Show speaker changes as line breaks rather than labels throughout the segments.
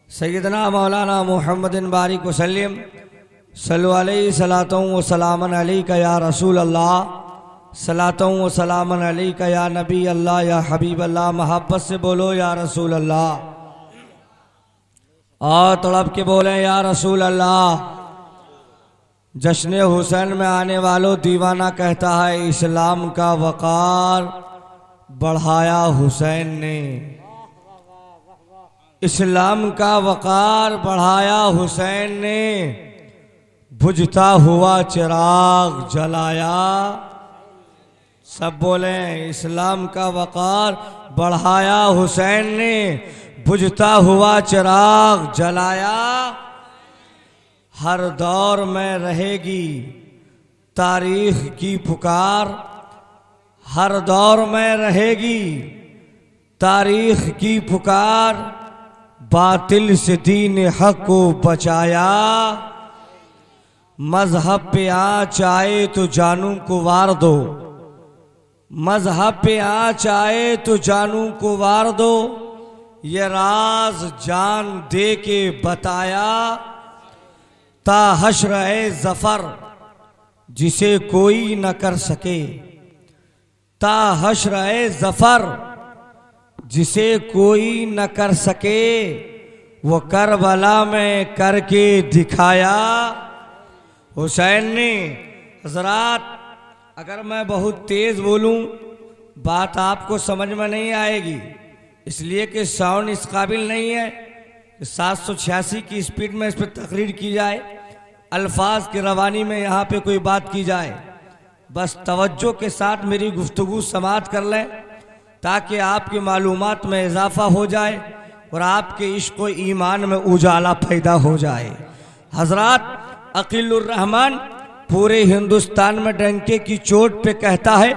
सैयदना मौलाना मुहम्मदिन बारिक वसल्लम सल्लल्लाहु अलैहि सलातों व सलामन अलैका या रसूल अल्लाह सलातों व सलामन अलैका या नबी अल्लाह या हबीब अल्लाह। मोहब्बत से बोलो या रसूल अल्लाह और तड़प के बोले या रसूल अल्लाह। जश्न हुसैन में आने वालों दीवाना कहता है इस्लाम का वक़ार बढ़ाया हुसैन ने, इस्लाम का वक़ार बढ़ाया हुसैन ने, बुझता हुआ चिराग जलाया। सब बोले इस्लाम का वक़ार बढ़ाया हुसैन ने, बुझता हुआ चिराग जलाया। हर दौर में रहेगी तारीख की पुकार, हर दौर में रहेगी तारीख की पुकार। बातिल से दीन हक को बचाया, मजहब पे आँच आए तो जानू को वार दो, मजहब पे आँच आए तो जानू को वार दो। ये राज जान दे के बताया, ता हश्र ए जफर जिसे कोई न कर सके, ता हश्र ए जफर जिसे कोई न कर सके, वो करबला में करके दिखाया हुसैन ने। हजरात अगर मैं बहुत तेज बोलूं बात आपको समझ में नहीं आएगी, इसलिए कि साउंड इस काबिल नहीं है कि 786 की स्पीड में इस पर तकरीर की जाए, अल्फाज की रवानी में यहाँ पे कोई बात की जाए। बस तवज्जो के साथ मेरी गुफ्तगू समाअत कर लें ताकि आपकी मालूमात में इजाफा हो जाए और आपके इश्क व ईमान में उजाला पैदा हो जाए। हजरात अकीलुर रहमान पूरे हिंदुस्तान में डंके की चोट पे कहता है,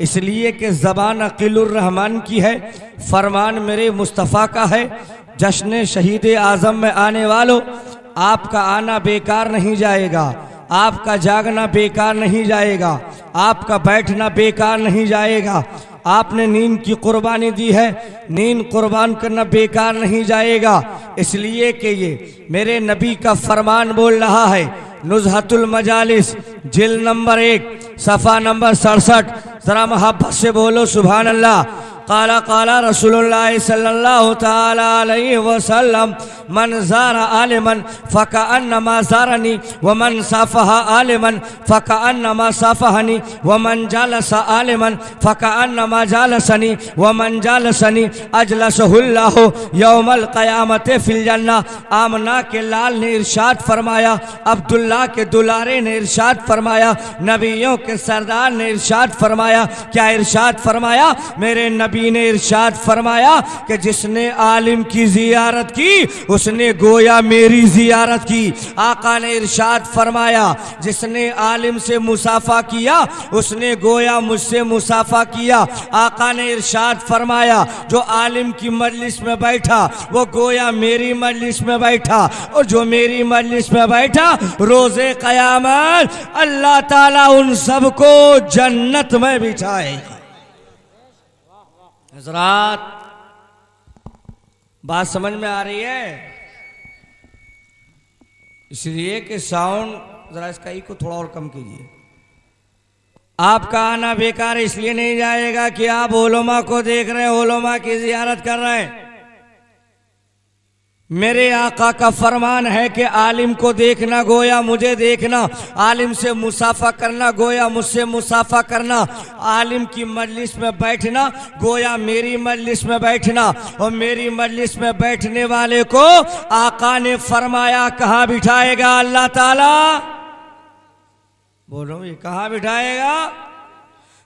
इसलिए कि ज़बान अकीलुर रहमान की है, फरमान मेरे मुस्तफ़ा का है। जश्न शहीद आज़म में आने वालों आपका आना बेकार नहीं जाएगा, आपका जागना बेकार नहीं जाएगा, आपका बैठना बेकार नहीं जाएगा। आपने नींद की कुर्बानी दी है, नींद कुर्बान करना बेकार नहीं जाएगा, इसलिए कि ये मेरे नबी का फरमान बोल रहा है। नुज़हतुल मजालिस जिल्द नंबर 1 सफ़ा नंबर 67, जरा मोहब्बत से बोलो सुभान अल्लाह। काला काला रसूलुल्लाह सल्लल्लाहु ताला अलैहि वसल्लम मन ज़ारा आलिमन फ़कअन्नमा ज़ारनी व मन साफ़हा आलिमन फ़कअन्नमा साफ़हनी व मन जालसा आलिमन फ़कअन्नमा जालसनी व मन जालसनी अजलसहुल्लाहु यौमल क़यामत फ़िल जन्ना। आमना के लाल ने इरशाद फरमाया, अब्दुल्ला के दुलारे ने इरशाद फरमाया, नबियों के सरदार ने इरशाद फरमाया। क्या इरशाद फरमाया? मेरे नबी ने इरशाद फरमाया कि जिसने आलिम की जियारत की उसने गोया मेरी जियारत की। आका ने इरशाद फरमाया, जिसने आलिम से मुसाफा किया उसने गोया मुझसे मुसाफा किया। आका ने इरशाद फरमाया, जो आलिम की मजलिस में बैठा वो गोया मेरी मजलिस में बैठा, और जो मेरी मजलिस में बैठा रोज़े क़यामत अल्लाह ताला उन सबको जन्नत में बिठाएगा। हज़रात बात समझ में आ रही है? इसलिए कि साउंड जरा इसका इको थोड़ा और कम कीजिए। आपका आना बेकार इसलिए नहीं जाएगा कि आप उलमा को देख रहे हैं, उलमा की जियारत कर रहे हैं। मेरे आका का फरमान है कि आलिम को देखना गोया मुझे देखना, आलिम से मुसाफा करना गोया मुझसे मुसाफा करना, आलिम की मजलिस में बैठना गोया मेरी मजलिस में बैठना। और मेरी मजलिस में बैठने वाले को आका ने फरमाया कहाँ बिठाएगा अल्लाह ताला? बोलो ये कहाँ बिठाएगा?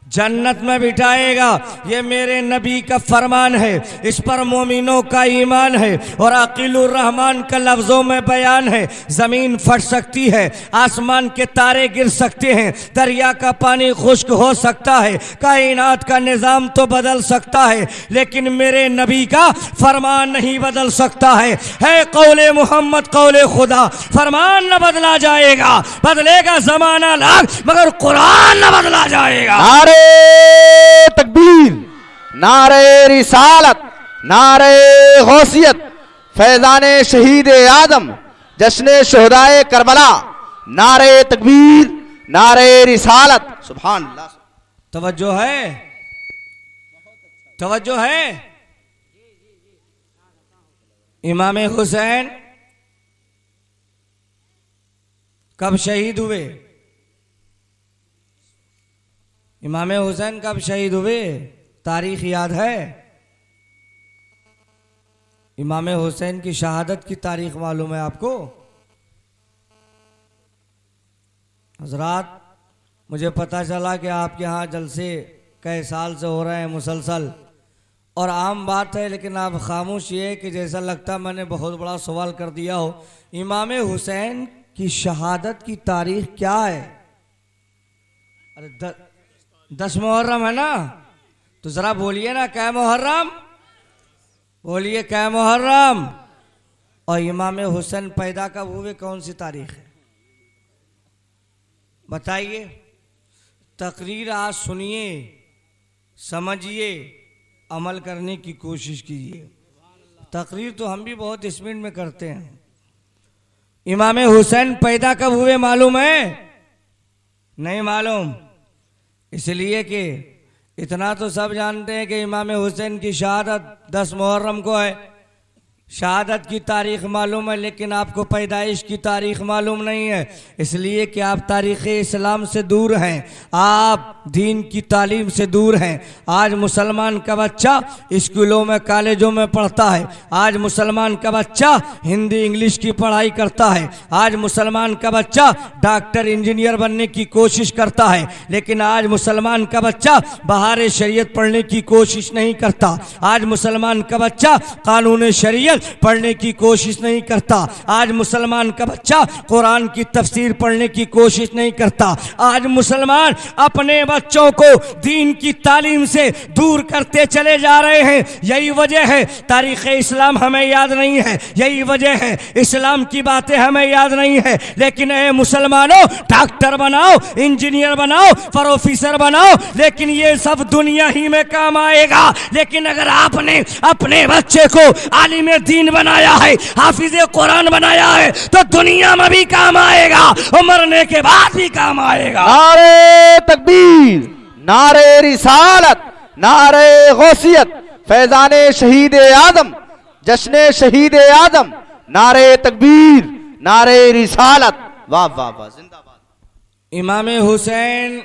जन्नत में बिठाएगा। ये मेरे नबी का फरमान है, इस पर मोमिनों का ईमान है। और अकीलुर रहमान का लफ्जों में बयान है। जमीन फट सकती है, आसमान के तारे गिर सकते हैं, दरिया का पानी खुश्क हो सकता है, कायनात का निज़ाम तो बदल सकता है, लेकिन मेरे नबी का फरमान नहीं बदल सकता है कौले मोहम्मद कौले खुदा। फरमान न बदला जाएगा, बदलेगा जमाना लाख मगर कुरान न बदला जाएगा।
नारे तकबीर, नारे रिसालत, नारे गौसियत, फैजान शहीद आदम, जश्न शोहदाए करबला, नारे तकबीर, नारे रिसालत। सुभान अल्लाह।
तवज्जो है, तवज्जो है। इमाम हुसैन कब शहीद हुए? इमाम हुसैन कब शहीद हुए? तारीख याद है? इमाम हुसैन की शहादत की तारीख मालूम है आपको? हजरात, मुझे पता चला कि आपके यहाँ जलसे कई साल से हो रहे हैं मुसलसल, और आम बात है, लेकिन आप खामोश ये कि जैसा लगता मैंने बहुत बड़ा सवाल कर दिया हो। इमाम हुसैन की शहादत की तारीख क्या है? अरे 10 मुहर्रम है ना, तो जरा बोलिए ना, क्या मुहर्रम? बोलिए क्या मुहर्रम? और इमाम हुसैन पैदा कब हुए, कौन सी तारीख है बताइए। तकरीर आज सुनिए, समझिए, अमल करने की कोशिश कीजिए। तकरीर तो हम भी बहुत स्पीड में करते हैं। इमाम हुसैन पैदा कब हुए मालूम है? नहीं मालूम। इसलिए कि इतना तो सब जानते हैं कि इमाम हुसैन की शहादत 10 मुहर्रम को है। शहादत की तारीख मालूम है, लेकिन आपको पैदाइश की तारीख मालूम नहीं है, इसलिए कि आप तारीख़ इस्लाम से दूर हैं, आप दीन की तालीम से दूर हैं। आज मुसलमान का बच्चा स्कूलों में कॉलेजों में पढ़ता है, आज मुसलमान का बच्चा हिंदी इंग्लिश की पढ़ाई करता है, आज मुसलमान का बच्चा डॉक्टर इंजीनियर बनने की कोशिश करता है, लेकिन आज मुसलमान का बच्चा बहार शरीयत पढ़ने की कोशिश नहीं करता। आज मुसलमान का बच्चा कानून शरीयत पढ़ने की कोशिश नहीं करता। आज मुसलमान का बच्चा कुरान की तफसीर पढ़ने की कोशिश नहीं करता। आज मुसलमान अपने बच्चों को दीन की तालीम से दूर करते चले जा रहे हैं। यही वजह है तारीख़ इस्लाम हमें याद नहीं है, यही वजह है इस्लाम की बातें हमें याद नहीं है। लेकिन ए मुसलमानों, डॉक्टर बनाओ, इंजीनियर बनाओ, प्रोफेसर बनाओ, लेकिन ये सब दुनिया ही में काम आएगा। लेकिन अगर आपने अपने बच्चे को आलिम दीन बनाया है, हाफिज कुरान बनाया है, तो दुनिया में भी काम आएगा और मरने के बाद भी काम आएगा।
नारे तकबीर, नारे रिसालत, नारे गौसियत, फैजान शहीद आदम, जश्न शहीद आदम, नारे तकबीर, नारे रिसालत। वाह वाह वाह, जिंदाबाद।
इमाम हुसैन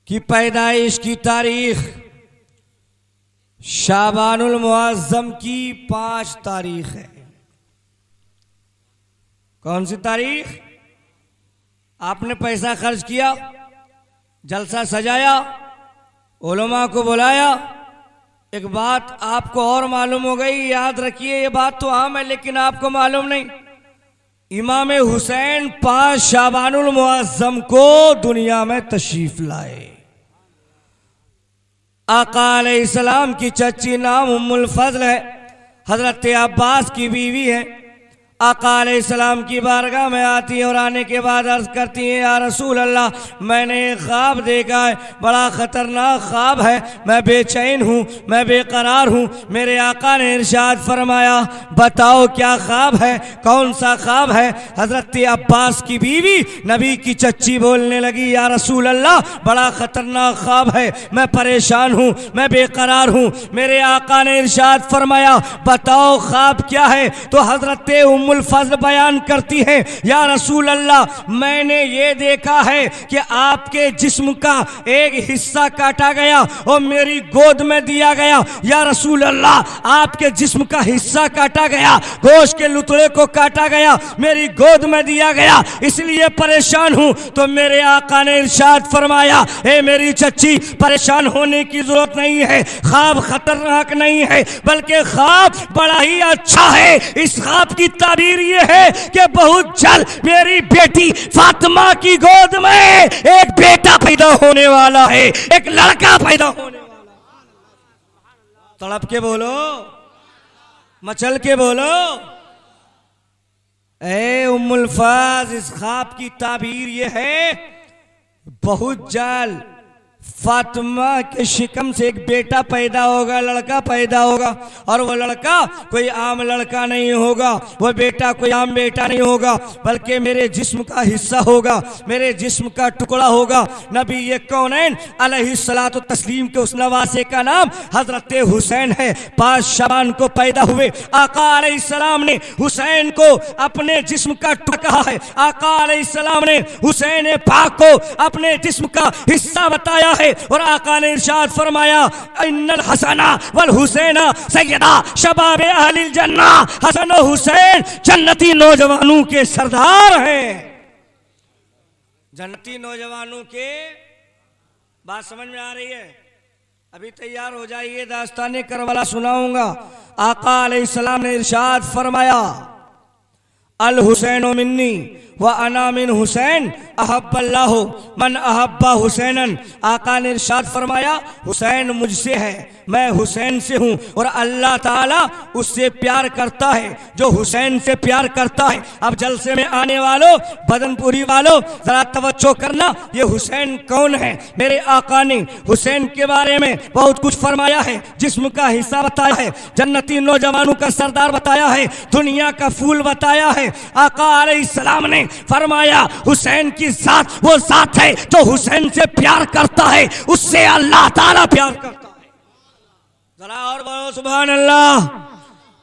की पैदाइश की तारीख शाबानुल मुअज्जम की 5 तारीख है। कौन सी तारीख? आपने पैसा खर्च किया, जलसा सजाया, उलमा को बुलाया, एक बात आपको और मालूम हो गई, याद रखिए, ये बात तो आम है लेकिन आपको मालूम नहीं। इमाम हुसैन 5 शाबानुल मुअज्जम को दुनिया में तशरीफ लाए। आका अलैहिस्सलाम की चच्ची नाम उम्मुल फज़ल है, हजरत अब्बास की बीवी है। आका अलैहिस्सलाम की बारगाह में आती है और आने के बाद अर्ज करती है, या रसूल अल्लाह, मैंने एक ख्वाब देखा है, बड़ा ख़तरनाक ख्वाब है, मैं बेचैन हूँ, मैं बेकरार हूँ। मेरे आका ने इरशाद फरमाया, बताओ क्या ख्वाब है, कौन सा ख्वाब है? हज़रत अब्बास की बीवी नबी की चच्ची बोलने लगी, या रसूल अल्लाह, बड़ा ख़तरनाक ख्वाब है, मैं परेशान हूँ, मैं बेकरार हूँ। मेरे आका ने इरशाद फरमाया, बताओ ख्वाब क्या है? तो हज़रत उम्मुल फज़ल बयान करती है, या रसूल अल्लाह, मैंने ये देखा है कि आपके जिस्म का एक हिस्सा काटा गया और मेरी गोद में दिया गया। या रसूल अल्लाह, आपके जिस्म का हिस्सा काटा गया, गोश्त के लुतड़े को काटा गया, मेरी गोद में दिया गया, इसलिए परेशान हूं। तो मेरे आका ने इरशाद फरमाया, ए मेरी चच्ची, परेशान होने की जरूरत नहीं है, ख्वाब खतरनाक नहीं है, बल्कि ख्वाब बड़ा ही अच्छा है। इस ख्वाब की ताबीर ये है कि बहुत जल्द मेरी बेटी फातिमा की गोद में एक बेटा पैदा होने वाला है, एक लड़का पैदा होने वाला है। तड़प के बोलो, मचल के बोलो। ए उम्मुल फज़ल, इस ख्वाब की ताबीर ये है, बहुत जल्द फातिमा के शिकम से एक बेटा पैदा होगा, लड़का पैदा होगा, और वो लड़का कोई आम लड़का नहीं होगा, वो बेटा कोई आम बेटा नहीं होगा, बल्कि मेरे जिस्म का हिस्सा होगा, मेरे जिस्म का टुकड़ा होगा। नबी ये कौनैन अलैहिस्सलातु तस्लीम के उस नवासे का नाम हजरत हुसैन है। 5 शबान को पैदा हुए। आका अलैहिस्सलाम ने हुसैन को अपने जिस्म का टुकड़ा कहा है। आका अलैहिस्सलाम ने हुसैन पाक को अपने जिस्म का हिस्सा बताया है। और आका ने इरशाद फरमाया, इन्नल हसना वल हुसैना सैयदा शबाब अहलिल जन्ना। हसन और हुसैन जन्नती नौजवानों के सरदार हैं। जन्नती नौजवानों के बात समझ में आ रही है? अभी तैयार हो जाइए, दास्ताने करबला सुनाऊंगा। आका अलैहिस्सलाम ने इरशाद फरमाया, अल हुसैन मिन्नी व अना मिन हुसैन अहब्बल्लाहु मन अहब्बा हुसैनन। आका ने इरशाद फरमाया, हुसैन मुझसे है, मैं हुसैन से हूँ, और अल्लाह ताला उससे प्यार करता है जो हुसैन से प्यार करता है। अब जलसे में आने वालों, बदनपुरी वालों, जरा तवज्जो करना, ये हुसैन कौन है? मेरे आका ने हुसैन के बारे में बहुत कुछ फरमाया है। जिस्म का हिस्सा बताया है, जन्नती नौजवानों का सरदार बताया है, दुनिया का फूल बताया है। आका अलैहिस्सलाम ने फरमाया, हुसैन की जात वो जात है जो हुसैन से प्यार करता है, उससे अल्लाह ताला प्यार करता है। जरा और बोलो सुभान अल्लाह।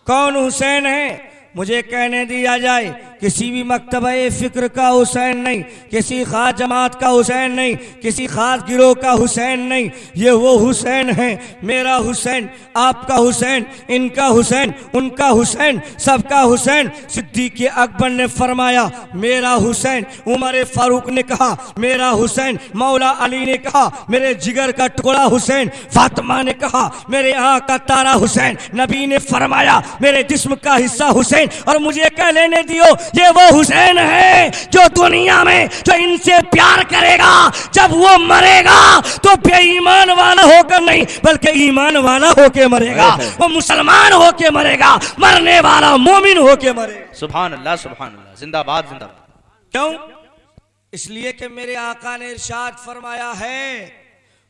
कौन हुसैन है? मुझे कहने दिया जाए, किसी भी मकतबे फिक्र का हुसैन नहीं, किसी खास जमात का हुसैन नहीं, किसी खास गिरोह का हुसैन नहीं, ये वो हुसैन है, मेरा हुसैन, आपका हुसैन, इनका हुसैन, उनका हुसैन, सबका हुसैन। सिद्दीक़ अकबर ने फरमाया मेरा हुसैन, उमर फारूक ने कहा मेरा हुसैन, मौला अली ने कहा मेरे जिगर का टुकड़ा हुसैन, फातिमा ने कहा मेरे आँख का तारा हुसैन, नबी ने फरमाया मेरे जिस्म का हिस्सा हुसैन। और मुझे कह लेने दियो, ये वो हुसैन है जो दुनिया में जो इनसे प्यार करेगा, जब वो मरेगा तो बेईमान वाला होकर नहीं बल्कि ईमान वाला होकर मरेगा। वो मुसलमान होकर मरेगा, मरने वाला मोमिन होकर मरेगा।
सुभान अल्लाह, सुभान अल्लाह, जिंदाबाद जिंदाबाद।
क्यों? इसलिए कि मेरे आका ने इरशाद फरमाया है,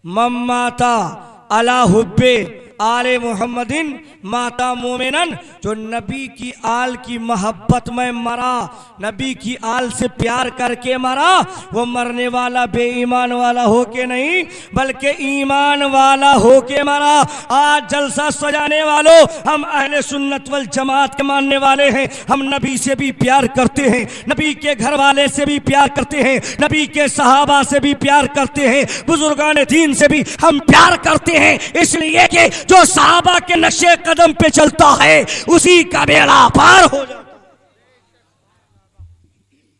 मम्माता अला हुब्बे आले मोहम्मदिन माता मोमिनन। जो नबी की आल की मोहब्बत में मरा, नबी की आल से प्यार करके मरा, वो मरने वाला बेईमान वाला होके नहीं बल्कि ईमान वाला होके मरा। आज जलसा सजाने वालों, हम अहले सुन्नत वल जमात के मानने वाले हैं। हम नबी से भी प्यार करते हैं, नबी के घर वाले से भी प्यार करते हैं, नबी के सहाबा से भी प्यार करते हैं, बुजुर्गान दीन से भी हम प्यार करते हैं। इसलिए कि जो सहाबा के नक्शे कदम पे चलता है उसी का बेड़ा पार हो जाता है।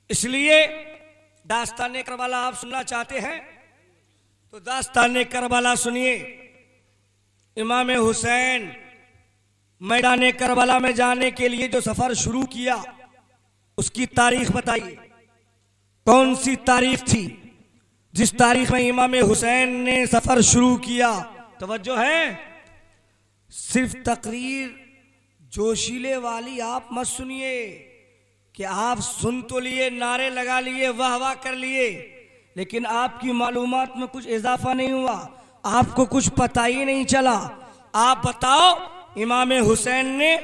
इसलिए दास्ताने करबला आप सुनना चाहते हैं तो दास्ताने करबला सुनिए। इमाम हुसैन मैदान करबला में जाने के लिए जो सफर शुरू किया, उसकी तारीख बताइए, कौन सी तारीख थी जिस तारीख में इमाम हुसैन ने सफर शुरू किया? तवज्जो है, सिर्फ तकरीर जोशीले वाली आप मत सुनिए कि आप सुन तो लिए, नारे लगा लिए, वाह वाह कर लिए, लेकिन आपकी मालूमात में कुछ इजाफा नहीं हुआ, आपको कुछ पता ही नहीं चला। आप बताओ इमाम हुसैन ने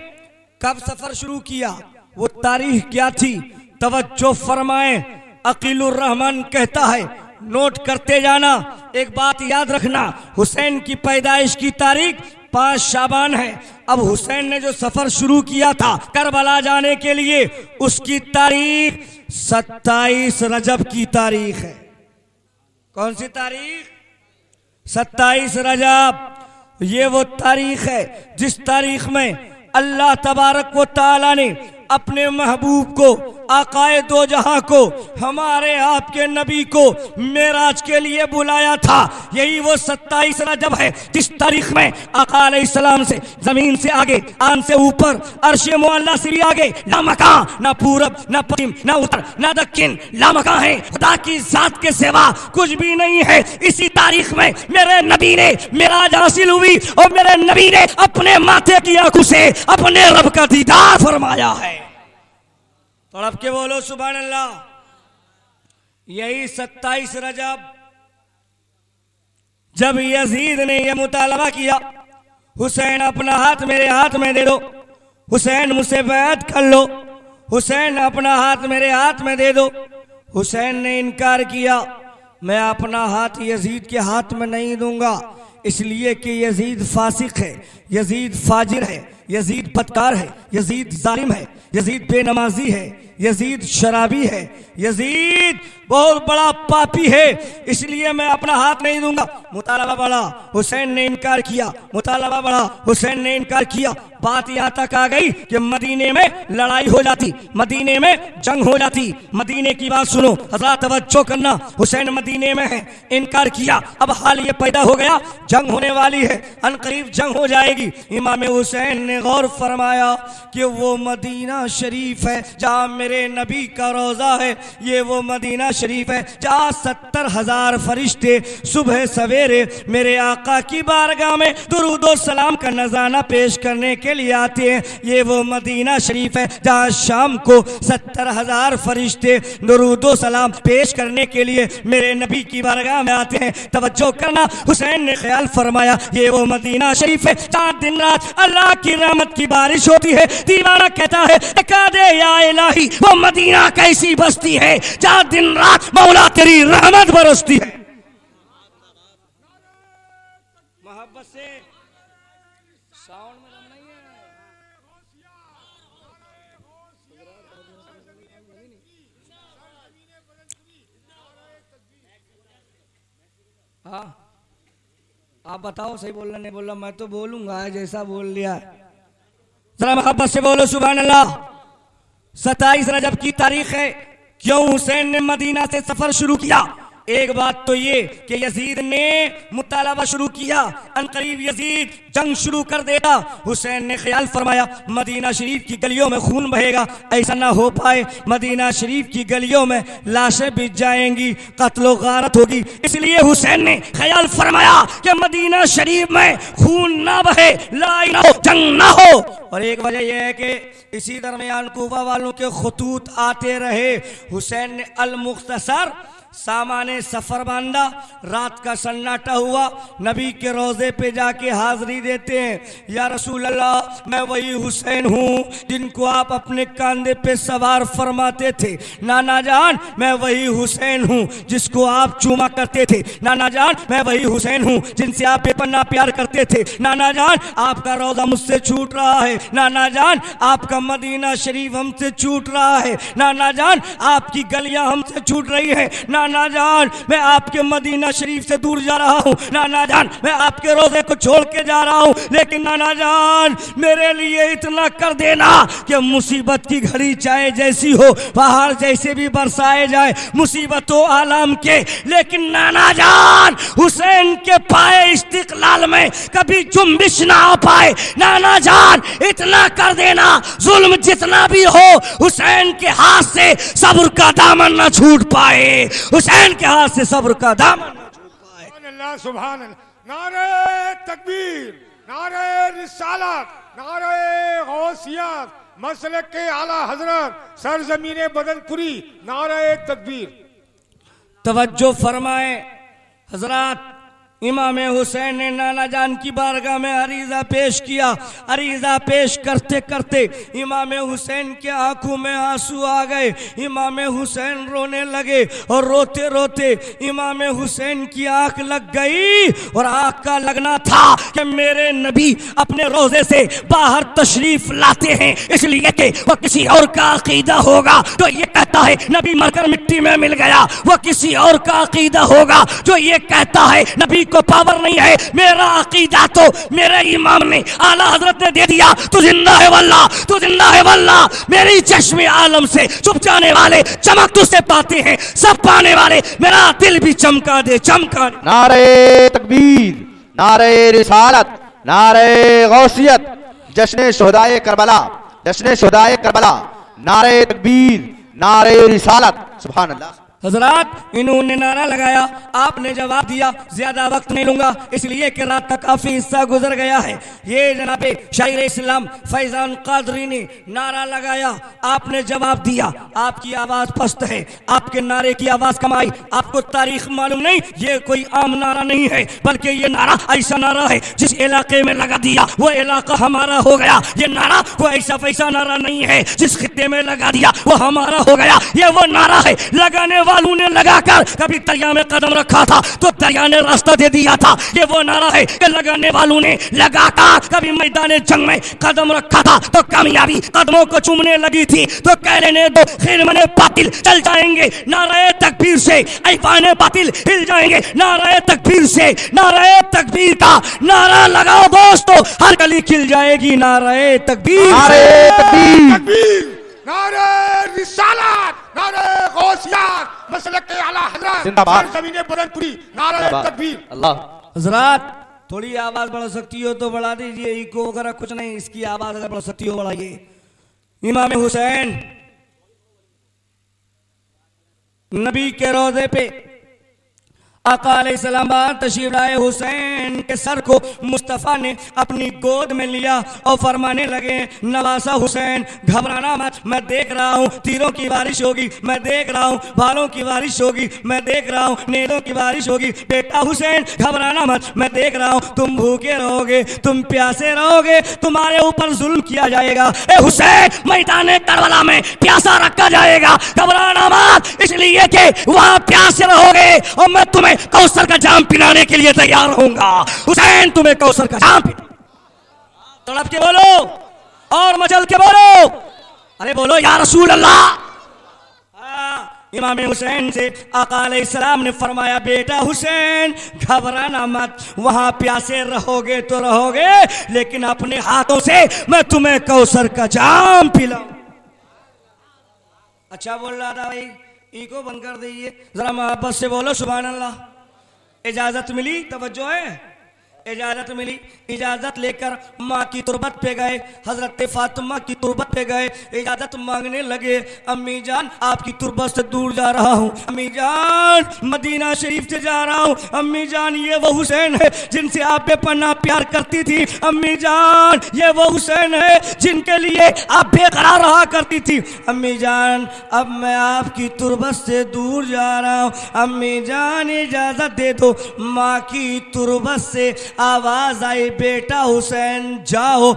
कब सफर शुरू किया, वो तारीख क्या थी? तवज्जो फरमाएं। अकीलुर रहमान कहता है, नोट करते जाना, एक बात याद रखना, हुसैन की पैदाइश की तारीख 5 शाबान है। अब हुसैन ने जो सफर शुरू किया था करबला जाने के लिए, उसकी तारीख 27 रजब की तारीख है। कौन सी तारीख? 27 रजब। ये वो तारीख है जिस तारीख में अल्लाह तबारक व तआला ने अपने महबूब को, आकाए दो जहां को, हमारे आपके नबी को मेराज के लिए बुलाया था। यही वो 27 रजब है जिस तारीख में आका अलैहिस्सलाम से जमीन से आगे, आन से ऊपर, अर्शे मुअल्ला से भी आगे, ना मकान, ना पूरब, ना पश्चिम, ना उत्तर, ना दक्षिण, लामकां है। खुदा की जात के सिवा कुछ भी नहीं है। इसी तारीख में मेरे नबी ने मेराज हासिल हुई और मेरे नबी ने अपने माथे की आंखों से अपने रब का दीदार फरमाया है। तड़प के बोलो सुभान अल्लाह। यही 27 रजब जब यजीद ने यह मुतालबा किया, हुसैन अपना हाथ मेरे हाथ में दे दो, हुसैन मुझसे बैत कर लो, हुसैन अपना हाथ मेरे हाथ में दे दो। हुसैन ने इनकार किया, मैं अपना हाथ यजीद के हाथ में नहीं दूंगा, इसलिए कि यजीद फासिक है, यजीद फाजिर है, यजीद बदकार है, यजीद जालिम है, यजीद बेनमाजी है, यजीद शराबी है, यजीद बहुत बड़ा पापी है, इसलिए मैं अपना हाथ नहीं दूंगा। मुतालबा बढ़ा, हुसैन ने इनकार किया, मुतालबा बढ़ा, हुसैन ने इनकार किया। बात यहाँ तक आ गई कि मदीने में लड़ाई हो जाती, मदीने में जंग हो जाती। मदीने की बात सुनो, हज़रात तवज्जो करना, हुसैन मदीने में है, इनकार किया। अब हाल ये पैदा हो गया, जंग होने वाली है, अनकरीब जंग हो जाएगी। इमाम हुसैन ने गौर फरमाया कि वो मदीना शरीफ है जहाँ मेरे नबी का रोज़ा है, ये वो मदीना शरीफ है जहाँ 70,000 फरिश्ते सुबह सवेरे मेरे आका की बारगाह में दुरूद और सलाम का नज़ारा पेश करने के लिए आते हैं। ये वो मदीना शरीफ है जहाँ शाम को 70,000 फरिश्ते दुरूद और सलाम पेश करने के लिए मेरे नबी की बारगाह में आते हैं। तवज्जो करना, हुसैन ने ख्याल फरमाया ये वो मदीना शरीफ है जहाँ दिन रात अल्लाह की रहमत की बारिश होती है। दीवाना कहता है दे या इलाही, वो मदीना कैसी बस्ती है जहाँ दिन रात मौला तेरी रहमत बरसती है। मोहब्बत से साउंड में दम नहीं है। हाँ, आप बताओ सही बोल रहा नहीं बोल रहा? मैं तो बोलूंगा जैसा बोल लिया। जरा मोहब्बत से बोलो सुभान अल्लाह। 27 रजब की तारीख है। क्यों हुसैन ने मदीना से सफर शुरू किया? एक बात तो ये कि यजीद ने मुतालबा शुरू किया, अनकरीब यजीद जंग शुरू कर देगा। हुसैन ने ख्याल फरमाया मदीना शरीफ की गलियों में खून बहेगा, ऐसा ना हो पाए। मदीना शरीफ की गलियों में लाशें बिछ जाएंगी, कत्लो गारत होगी, इसलिए हुसैन ने ख्याल फरमाया कि मदीना शरीफ में खून ना बहे, लड़ाई ना हो, जंग ना हो। और एक वजह यह है कि इसी दरमियान कूफा वालों के खतूत आते रहे। हुसैन ने अल मुख्तसर सामाने सफर बांधा, रात का सन्नाटा हुआ, नबी के रोजे पे जाके हाजिरी देते हैं। या रसूल अल्लाह, मैं वही हुसैन हूँ जिनको आप अपने कंधे पे सवार फरमाते थे। नाना जान, मैं वही हुसैन हूँ जिसको आप चूमा करते थे। नाना जान, मैं वही हुसैन हूँ जिनसे आप बेपन्ना प्यार करते थे। नाना जान, आपका रोजा मुझसे छूट रहा है। नाना जान, आपका मदीना शरीफ हमसे छूट रहा है। नाना जान, आपकी गलियां हमसे छूट रही है। नाना जान, मैं आपके मदीना शरीफ से दूर जा रहा हूँ। नाना जान, मैं आपके रोजे को छोड़ के जा रहा हूँ, लेकिन नाना जान मेरे लिए इतना कर देना कि मुसीबत की घड़ी चाहे जैसी हो, पहाड़ जैसे भी बरसाए जाए, मुसीबतों आलम के, लेकिन नाना जान हुसैन के पाए इस्तिकलाल में कभी जुम्बिश ना हो पाए। नाना जान इतना कर देना, जुल्म जितना भी हो हुसैन के हाथ से सब्र का दामन ना छूट पाए, हुसैन के हाथ से सब्र का दामन न छूट पाए।
सुभान अल्लाह, सुभान अल्लाह। नारे तकबीर, नारे रिसालत, नारे गौसियत, मसलक के आला हजरत, सरजमीने बदनपुरी, नारे तकबीर।
तवज्जो फरमाए हजरत। इमाम हुसैन ने नाना जान की बारगाह में अरीज़ा पेश किया। अरीज़ा पेश करते करते इमाम हुसैन के आंखों में आंसू आ गए। इमाम हुसैन रोने लगे और रोते रोते इमाम हुसैन की आंख लग गई। और आंख का लगना था कि मेरे नबी अपने रोजे से बाहर तशरीफ लाते हैं, इसलिए कि वह किसी और का अकीदा होगा तो ये कहता है नबी मरकर मिट्टी में मिल गया। वह किसी और का अकीदा होगा जो ये कहता है नबी को पावर नहीं है। मेरा अकीदा तो मेरे इमाम ने, आला हजरत ने दे दिया। तू जिंदा है वल्लाह, तू जिंदा है वल्लाह। मेरी चश्मे आलम से छुप जाने वाले चमक तुझसे पाते हैं, सब पाने वाले मेरा दिल भी चमका दे, चमका दे।
नारे तकबीर, नारे रिसालत, नारे गौसियत, जश्न शुहदाए करबला, जश्न शुहदाए करबला, नारे तकबीर, नारे रिसालत। सुभान अल्लाह।
हजरात इन्होंने नारा लगाया, आपने जवाब दिया। ज्यादा वक्त नहीं लूंगा इसलिए कि रात का काफी हिस्सा गुजर गया है। ये जनाबे शायर इस्लाम फैजान कादरी ने नारा लगाया, आपने जवाब दिया। आपकी आवाज पस्त है, आपके नारे की आवाज कम आई। आपको तारीख मालूम नहीं, ये कोई आम नारा नहीं है, बल्कि ये नारा ऐसा नारा है जिस इलाके में लगा दिया वो इलाका हमारा हो गया। ये नारा वो ऐसा वैसा नारा नहीं है, जिस खित्ते में लगा दिया वो हमारा हो गया। ये वो नारा है लगाने वालों ने लगाकर कभी दरिया में कदम रखा था तो दरिया ने रास्ता दे दिया था। ये वो नारा है कि लगाने वालों ने लगाकर कभी मैदान जंग में कदम रखा था तो कामयाबी कदमों को चूमने लगी थी। तो कह लेने दो खिरमने बातिल चल जाएंगे, नारे तकबीर से ऐवाने बातिल हिल जाएंगे। नारे तकबीर से, नारे तकबीर का नारा लगाओ दोस्तों, हर गली खिल जाएगी। नारे तकबीर,
नारे तकबीर,
नारे रिसालत, नारे गौसियत, मसलक के आला हजरत
जिंदाबाद,
सरजमीन बदनपुरी, नारे तकबीर।
अल्लाह।
हजरात थोड़ी आवाज बढ़ा सकती हो तो बढ़ा दीजिए, इको वगैरह कुछ नहीं, इसकी आवाज अगर बढ़ा सकती हो बढ़ाइए। इमाम हुसैन नबी के रोजे पे आका अलैहिस्सलाम तशरीफ लाए। हुसैन के सर को मुस्तफ़ा ने अपनी गोद में लिया और फरमाने लगे, नवासा हुसैन घबराना मत, मैं देख रहा हूँ तीरों की बारिश होगी, मैं देख रहा हूँ भालों की बारिश होगी, मैं देख रहा हूँ नेज़ों की बारिश होगी। बेटा हुसैन घबराना मत, मैं देख रहा हूँ तुम भूखे रहोगे, तुम प्यासे रहोगे, तुम्हारे ऊपर जुल्म किया जाएगा। ए हुसैन मैदान करबला में प्यासा रखा जाएगा, घबराना मत, इसलिए कि वहां प्यासे रहोगे और मैं तुम्हें कौसर का जाम पिलाने के लिए तैयार होऊंगा। हुसैन तुम्हें कौसर का जाम तड़प के बोलो और मचल के बोलो, अरे बोलो या रसूल अल्लाह। इमाम हुसैन से आका अलैहिस्सलाम ने फरमाया, बेटा हुसैन घबराना मत, वहां प्यासे रहोगे तो रहोगे, लेकिन अपने हाथों से मैं तुम्हें कौसर का जाम पिलाऊं। अच्छा बोल रहा था भाई, इको बंद कर दीजिए, जरा मोहब्बत से बोलो सुभान अल्लाह। इजाजत मिली, तवज्जो है, इजाजत मिली। इजाजत लेकर माँ की तुरबत पे गए, हजरत फातिमा की तुरबत पे गए, इजाजत मांगने लगे, अम्मी जान आपकी तुरबत से दूर जा रहा हूँ, अम्मी जान मदीना शरीफ से जा रहा हूँ, अम्मी जान ये वो हुसैन है जिनसे आप बेपनाह प्यार करती थी, अम्मी जान ये वो हुसैन है जिनके लिए आप बेकरार रहा करती थी, अम्मी जान अब मैं आपकी तुरबत से दूर जा रहा हूँ, अम्मी जान इजाजत दे दो। माँ की तुरबत से आवाज आई, बेटा हुसैन जाओ।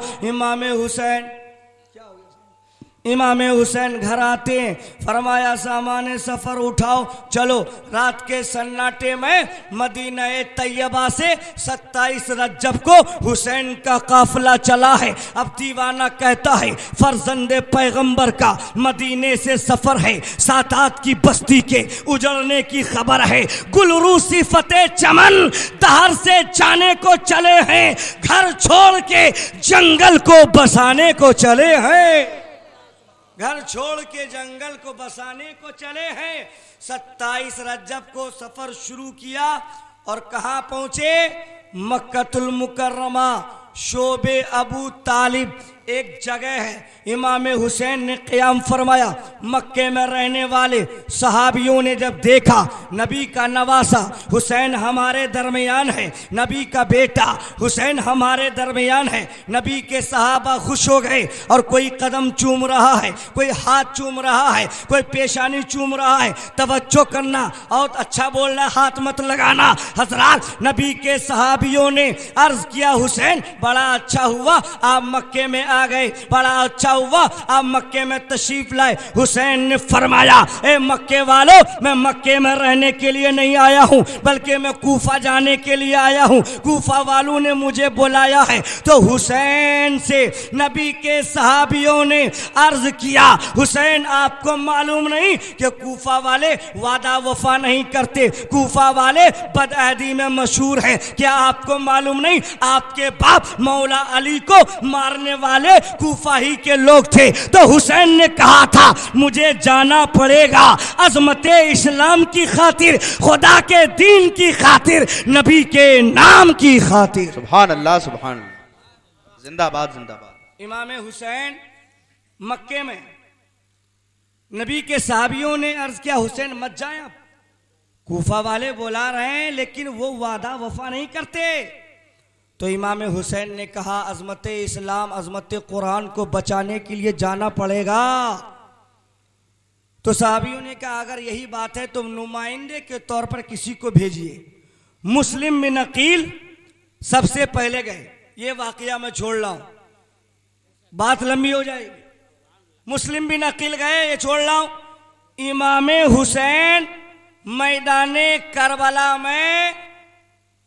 इमाम हुसैन घर आते हैं, फरमाया सामान सफर उठाओ चलो। रात के सन्नाटे में मदीना तैयबा से 27 रजब को हुसैन का काफिला चला है। अब दीवाना कहता है फर्जंदे पैगंबर का मदीने से सफर है, सातात की बस्ती के उजड़ने की खबर है, गुलरूसी फतेह चमन दहर से जाने को चले हैं, घर छोड़ के जंगल को बसाने को चले हैं, घर छोड़ के जंगल को बसाने को चले हैं। 27 रजब को सफर शुरू किया और कहां पहुंचे? मक्कतुल मुकर्रमा, शोबे अबू तालिब एक जगह है। इमाम हुसैन ने क़याम फरमाया। मक्के में रहने वाले सहाबियों ने जब देखा नबी का नवासा हुसैन हमारे दरमियान है, नबी का बेटा हुसैन हमारे दरमियान है, नबी के सहाबा खुश हो गए और कोई कदम चूम रहा है, कोई हाथ चूम रहा है, कोई पेशानी चूम रहा है। तवज्जो करना और अच्छा बोलना, हाथ मत लगाना। हजरात नबी के सहाबियों ने अर्ज किया, हुसैन बड़ा अच्छा हुआ आप मक्के में आ गए, बड़ा अच्छा हुआ आप मक्के में तशरीफ लाए। हुसैन ने फरमाया, ए मक्के वालों, मैं मक्के में रहने के लिए नहीं आया हूं, बल्कि मैं कूफा जाने के लिए आया हूं। कूफा वालों ने मुझे बुलाया है। तो हुसैन से नबी के सहाबियों ने अर्ज किया, हुसैन आपको मालूम नहीं कि कूफा वाले वादा वफा नहीं करते, कूफा वाले बदअहदी में मशहूर हैं। क्या आपको मालूम नहीं आपके बाप मौला अली को मारने वाले कूफा ही के लोग थे। तो हुसैन ने कहा था मुझे जाना पड़ेगा अजमत इस्लाम की खातिर, खुदा के दीन की खातिर, नबी के नाम की खातिर।
सुभान अल्लाह, सुभान अल्लाह, जिंदाबाद जिंदाबाद।
इमाम हुसैन मक्के में नबी के साहबियों ने अर्ज किया हुसैन मत जाए आप, कूफा वाले बुला रहे हैं लेकिन वो वादा वफा नहीं करते। तो इमाम हुसैन ने कहा अजमत इस्लाम अजमत कुरान को बचाने के लिए जाना पड़ेगा। तो साहबियों ने कहा अगर यही बात है तो नुमाइंदे के तौर पर किसी को भेजिए। मुस्लिम बिन अकील सबसे पहले गए, ये वाकया मैं छोड़ रहा हूं, बात लंबी हो जाएगी। मुस्लिम बिन अकील गए, ये छोड़ रहा हूं। इमाम हुसैन मैदाने करबला में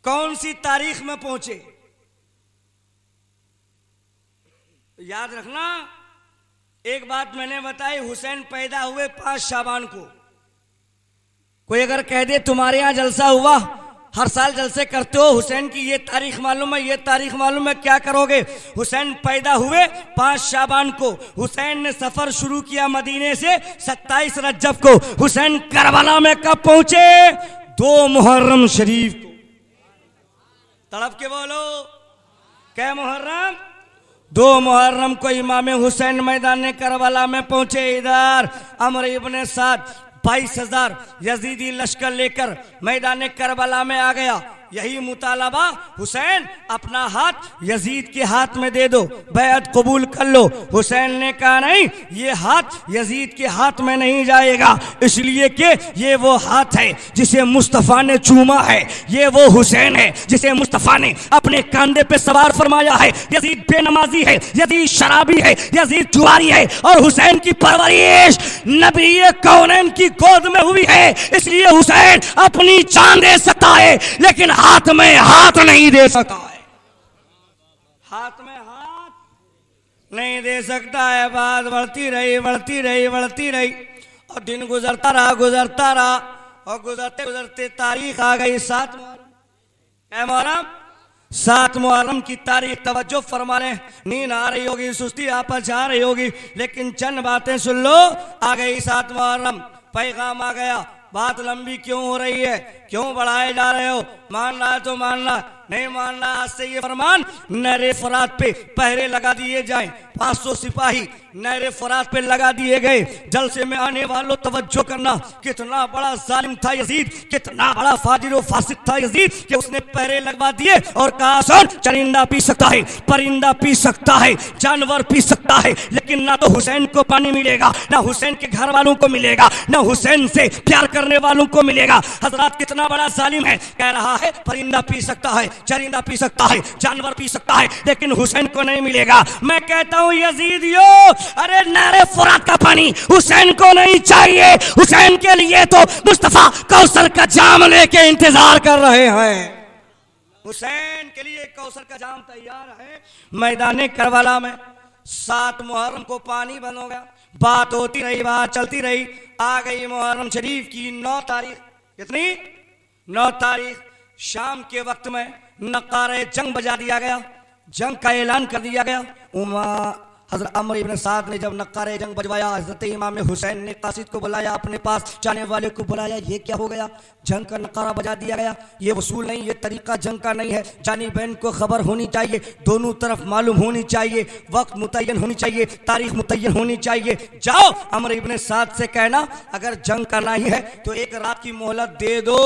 कौन सी तारीख में पहुंचे, याद रखना। एक बात मैंने बताई, हुसैन पैदा हुए 5 शाबान को। कोई अगर कह दे तुम्हारे यहां जलसा हुआ, हर साल जलसे करते हो, हुसैन की ये तारीख मालूम है, ये तारीख मालूम है, क्या करोगे? हुसैन पैदा हुए 5 शाबान को। हुसैन ने सफर शुरू किया मदीने से 27 रजब को। हुसैन करबला में कब पहुंचे? 2 मुहर्रम शरीफ को। तड़प के बोलो, क्या मुहर्रम? 2 मुहर्रम को इमाम हुसैन मैदान करबला में पहुंचे। इधर अमर इब्ने साद 22,000 यजीदी लश्कर लेकर मैदान करबला में आ गया। यही मुतालबा, हुसैन अपना हाथ यजीद के हाथ में दे दो, बैअत कबूल कर लो। हुसैन ने कहा नहीं, ये हाथ यजीद के हाथ में नहीं जाएगा, इसलिए कि ये वो हाथ है जिसे मुस्तफ़ा ने चूमा है, ये वो हुसैन है जिसे मुस्तफ़ा ने अपने कंधे पे सवार फरमाया है। यजीद बेनमाजी है, यजीद शराबी है, यजीद जुआरी है, और हुसैन की परवरिश नबी कौनैन की गोद में हुई है। इसलिए हुसैन अपनी जान दे सकता है लेकिन हाथ में हाथ नहीं दे सकता है, हाथ में हाथ नहीं दे सकता है। बात बढ़ती रही बढ़ती रही बढ़ती रही और दिन गुजरता रहा गुजरता रहा, और गुजरते गुजरते तारीख आ गई 7 मुहर्रम। 7 मुहर्रम की तारीख, तवज्जो फरमा लें, नींद आ रही होगी, सुस्ती आप जा रही होगी, लेकिन चंद बातें सुन लो। आ गई 7 मुहर्रम, पैगाम आ गया। बात लंबी क्यों हो रही है, क्यों बढ़ाए जा रहे हो? मान रहा है तो मानना, नहीं मानना आज से ये फरमान नहरे फरात पे पहरे लगा दिए जाएं। 500 सिपाही नहरे फरात पे लगा दिए गए। जलसे में आने वालों तवज्जो करना, कितना बड़ा जालिम था यजीद, कितना बड़ा फाजिर व फासिक था यजीद कि उसने पहरे लगवा दिए और कहा सुन, चरिंदा पी सकता है, परिंदा पी सकता है, जानवर पी सकता है, लेकिन ना तो हुसैन को पानी मिलेगा, ना हुसैन के घर वालों को मिलेगा, ना हुसैन से प्यार करने वालों को मिलेगा। हजरात कितना बड़ा जालिम है, कह रहा है परिंदा पी सकता है, चरिंदा पी सकता है, जानवर पी सकता है, लेकिन हुसैन को नहीं मिलेगा। मैं कहता हूं यजीदियो, अरे नहरे फुरात का पानी हुसैन को नहीं चाहिए, हुसैन के लिए तो मुस्तफा कौसर का जाम लेके इंतजार कर रहे हैं। हुसैन के लिए कौसर का जाम तैयार है। मैदान करबला में 7 मुहर्रम को पानी बंद हो गया। बात होती रही, बात चलती रही। आ गई मुहर्रम शरीफ की 9 तारीख। कितनी? 9 तारीख। शाम के वक्त में नकारे जंग बजा दिया गया, जंग का ऐलान कर दिया गया। हज़रत अमर इब्न साद ने जब नक्कारे जंग बजवाया, हज़रत इमाम हुसैन ने कासिद को बुलाया, अपने पास जाने वाले को बुलाया। ये क्या हो गया? जंग का नक्कारा बजा दिया गया। ये वसूल नहीं, ये तरीका जंग का नहीं है। जानी बहन को खबर होनी चाहिए, दोनों तरफ मालूम होनी चाहिए, वक्त मुतय्यन होनी चाहिए, तारीख मुतय्यन होनी चाहिए। जाओ अमर इब्न साद से कहना अगर जंग करना ही है तो एक रात की मोहलत दे दो,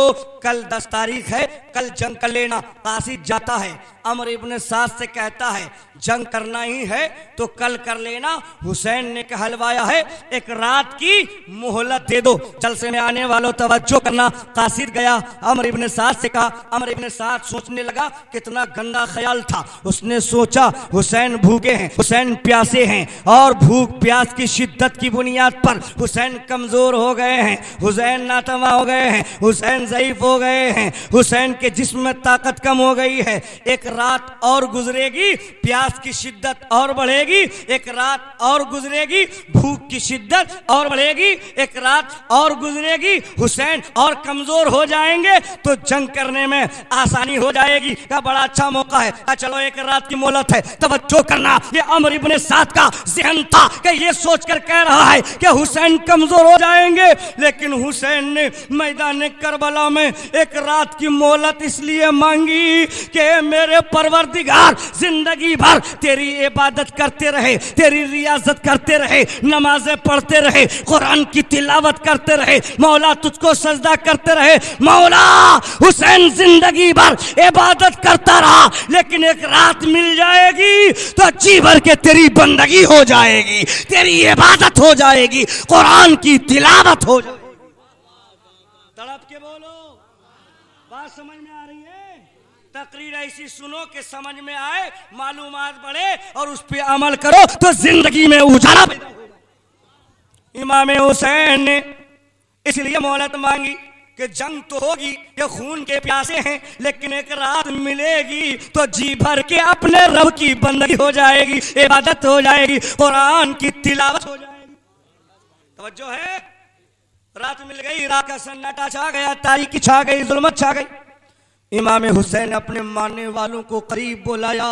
कल 10 तारीख है, कल जंग कर लेना। कासिद जाता है, अमर इब्न साद से कहता है जंग करना ही है तो कल कर लेना। हुसैन ने कहलवाया है एक रात की मोहलत दे दो। जलसे में आने वालों तवज्जो करना। कासिद गया, अमर इब्न साद से कहा। अमर इब्न साद सोचने लगा, कितना गंदा ख्याल था। उसने सोचा हुसैन भूखे हैं, हुसैन प्यासे हैं, और भूख प्यास की शिद्दत की बुनियाद पर हुसैन कमजोर हो गए हैं, हुसैन नातमा हो गए हैं, हुसैन ज़ईफ हो गए हैं, हुसैन के जिस्म में ताकत कम हो गई है। एक रात और गुजरेगी, प्यास की शिद्दत और बढ़ेगी, एक रात और गुजरेगी, भूख की शिद्दत और बढ़ेगी, एक रात और गुजरेगी, हुसैन और कमजोर हो जाएंगे तो जंग करने में आसानी हो जाएगी। का बड़ा अच्छा मौका है, चलो एक रात की मोहलत है। तवज्जो करना, ये अमर इब्न साद का ज़हन था कि ये सोचकर कह रहा है कि हुसैन कमजोर हो जाएंगे, लेकिन हुसैन ने मैदान करबला में एक रात की मोहलत इसलिए मांगी कि मेरे परवरदिगार जिंदगी भर तेरी इबादत करते रहे, तेरी रियाजत करते रहे, नमाजें पढ़ते रहे, कुरान की तिलावत करते रहे, मौला तुझको सजदा करते रहे। मौला हुसैन जिंदगी भर इबादत करता रहा, लेकिन एक रात मिल जाएगी तो जी भर के तेरी बंदगी हो जाएगी, तेरी इबादत हो जाएगी, कुरान की तिलावत हो जाएगी। तड़प के बोलो, बात समझ में आ रही है? तकरीर ऐसी सुनो कि समझ में आए, मालूमात बढ़े और उस पे अमल करो तो जिंदगी में उजाला पैदा होगा। इमाम हुसैन ने इसलिए मोहलत मांगी कि जंग तो होगी, ये खून के प्यासे हैं, लेकिन एक रात मिलेगी तो जी भर के अपने रब की बंदगी हो जाएगी, इबादत हो जाएगी, कुरान की तिलावत हो जाएगी। तवज्जो है? रात मिल गई, रात का सन्नाटा छा गया, तारीकी छा गई, जुल्मत छा गई। इमाम हुसैन अपने मानने वालों को करीब बुलाया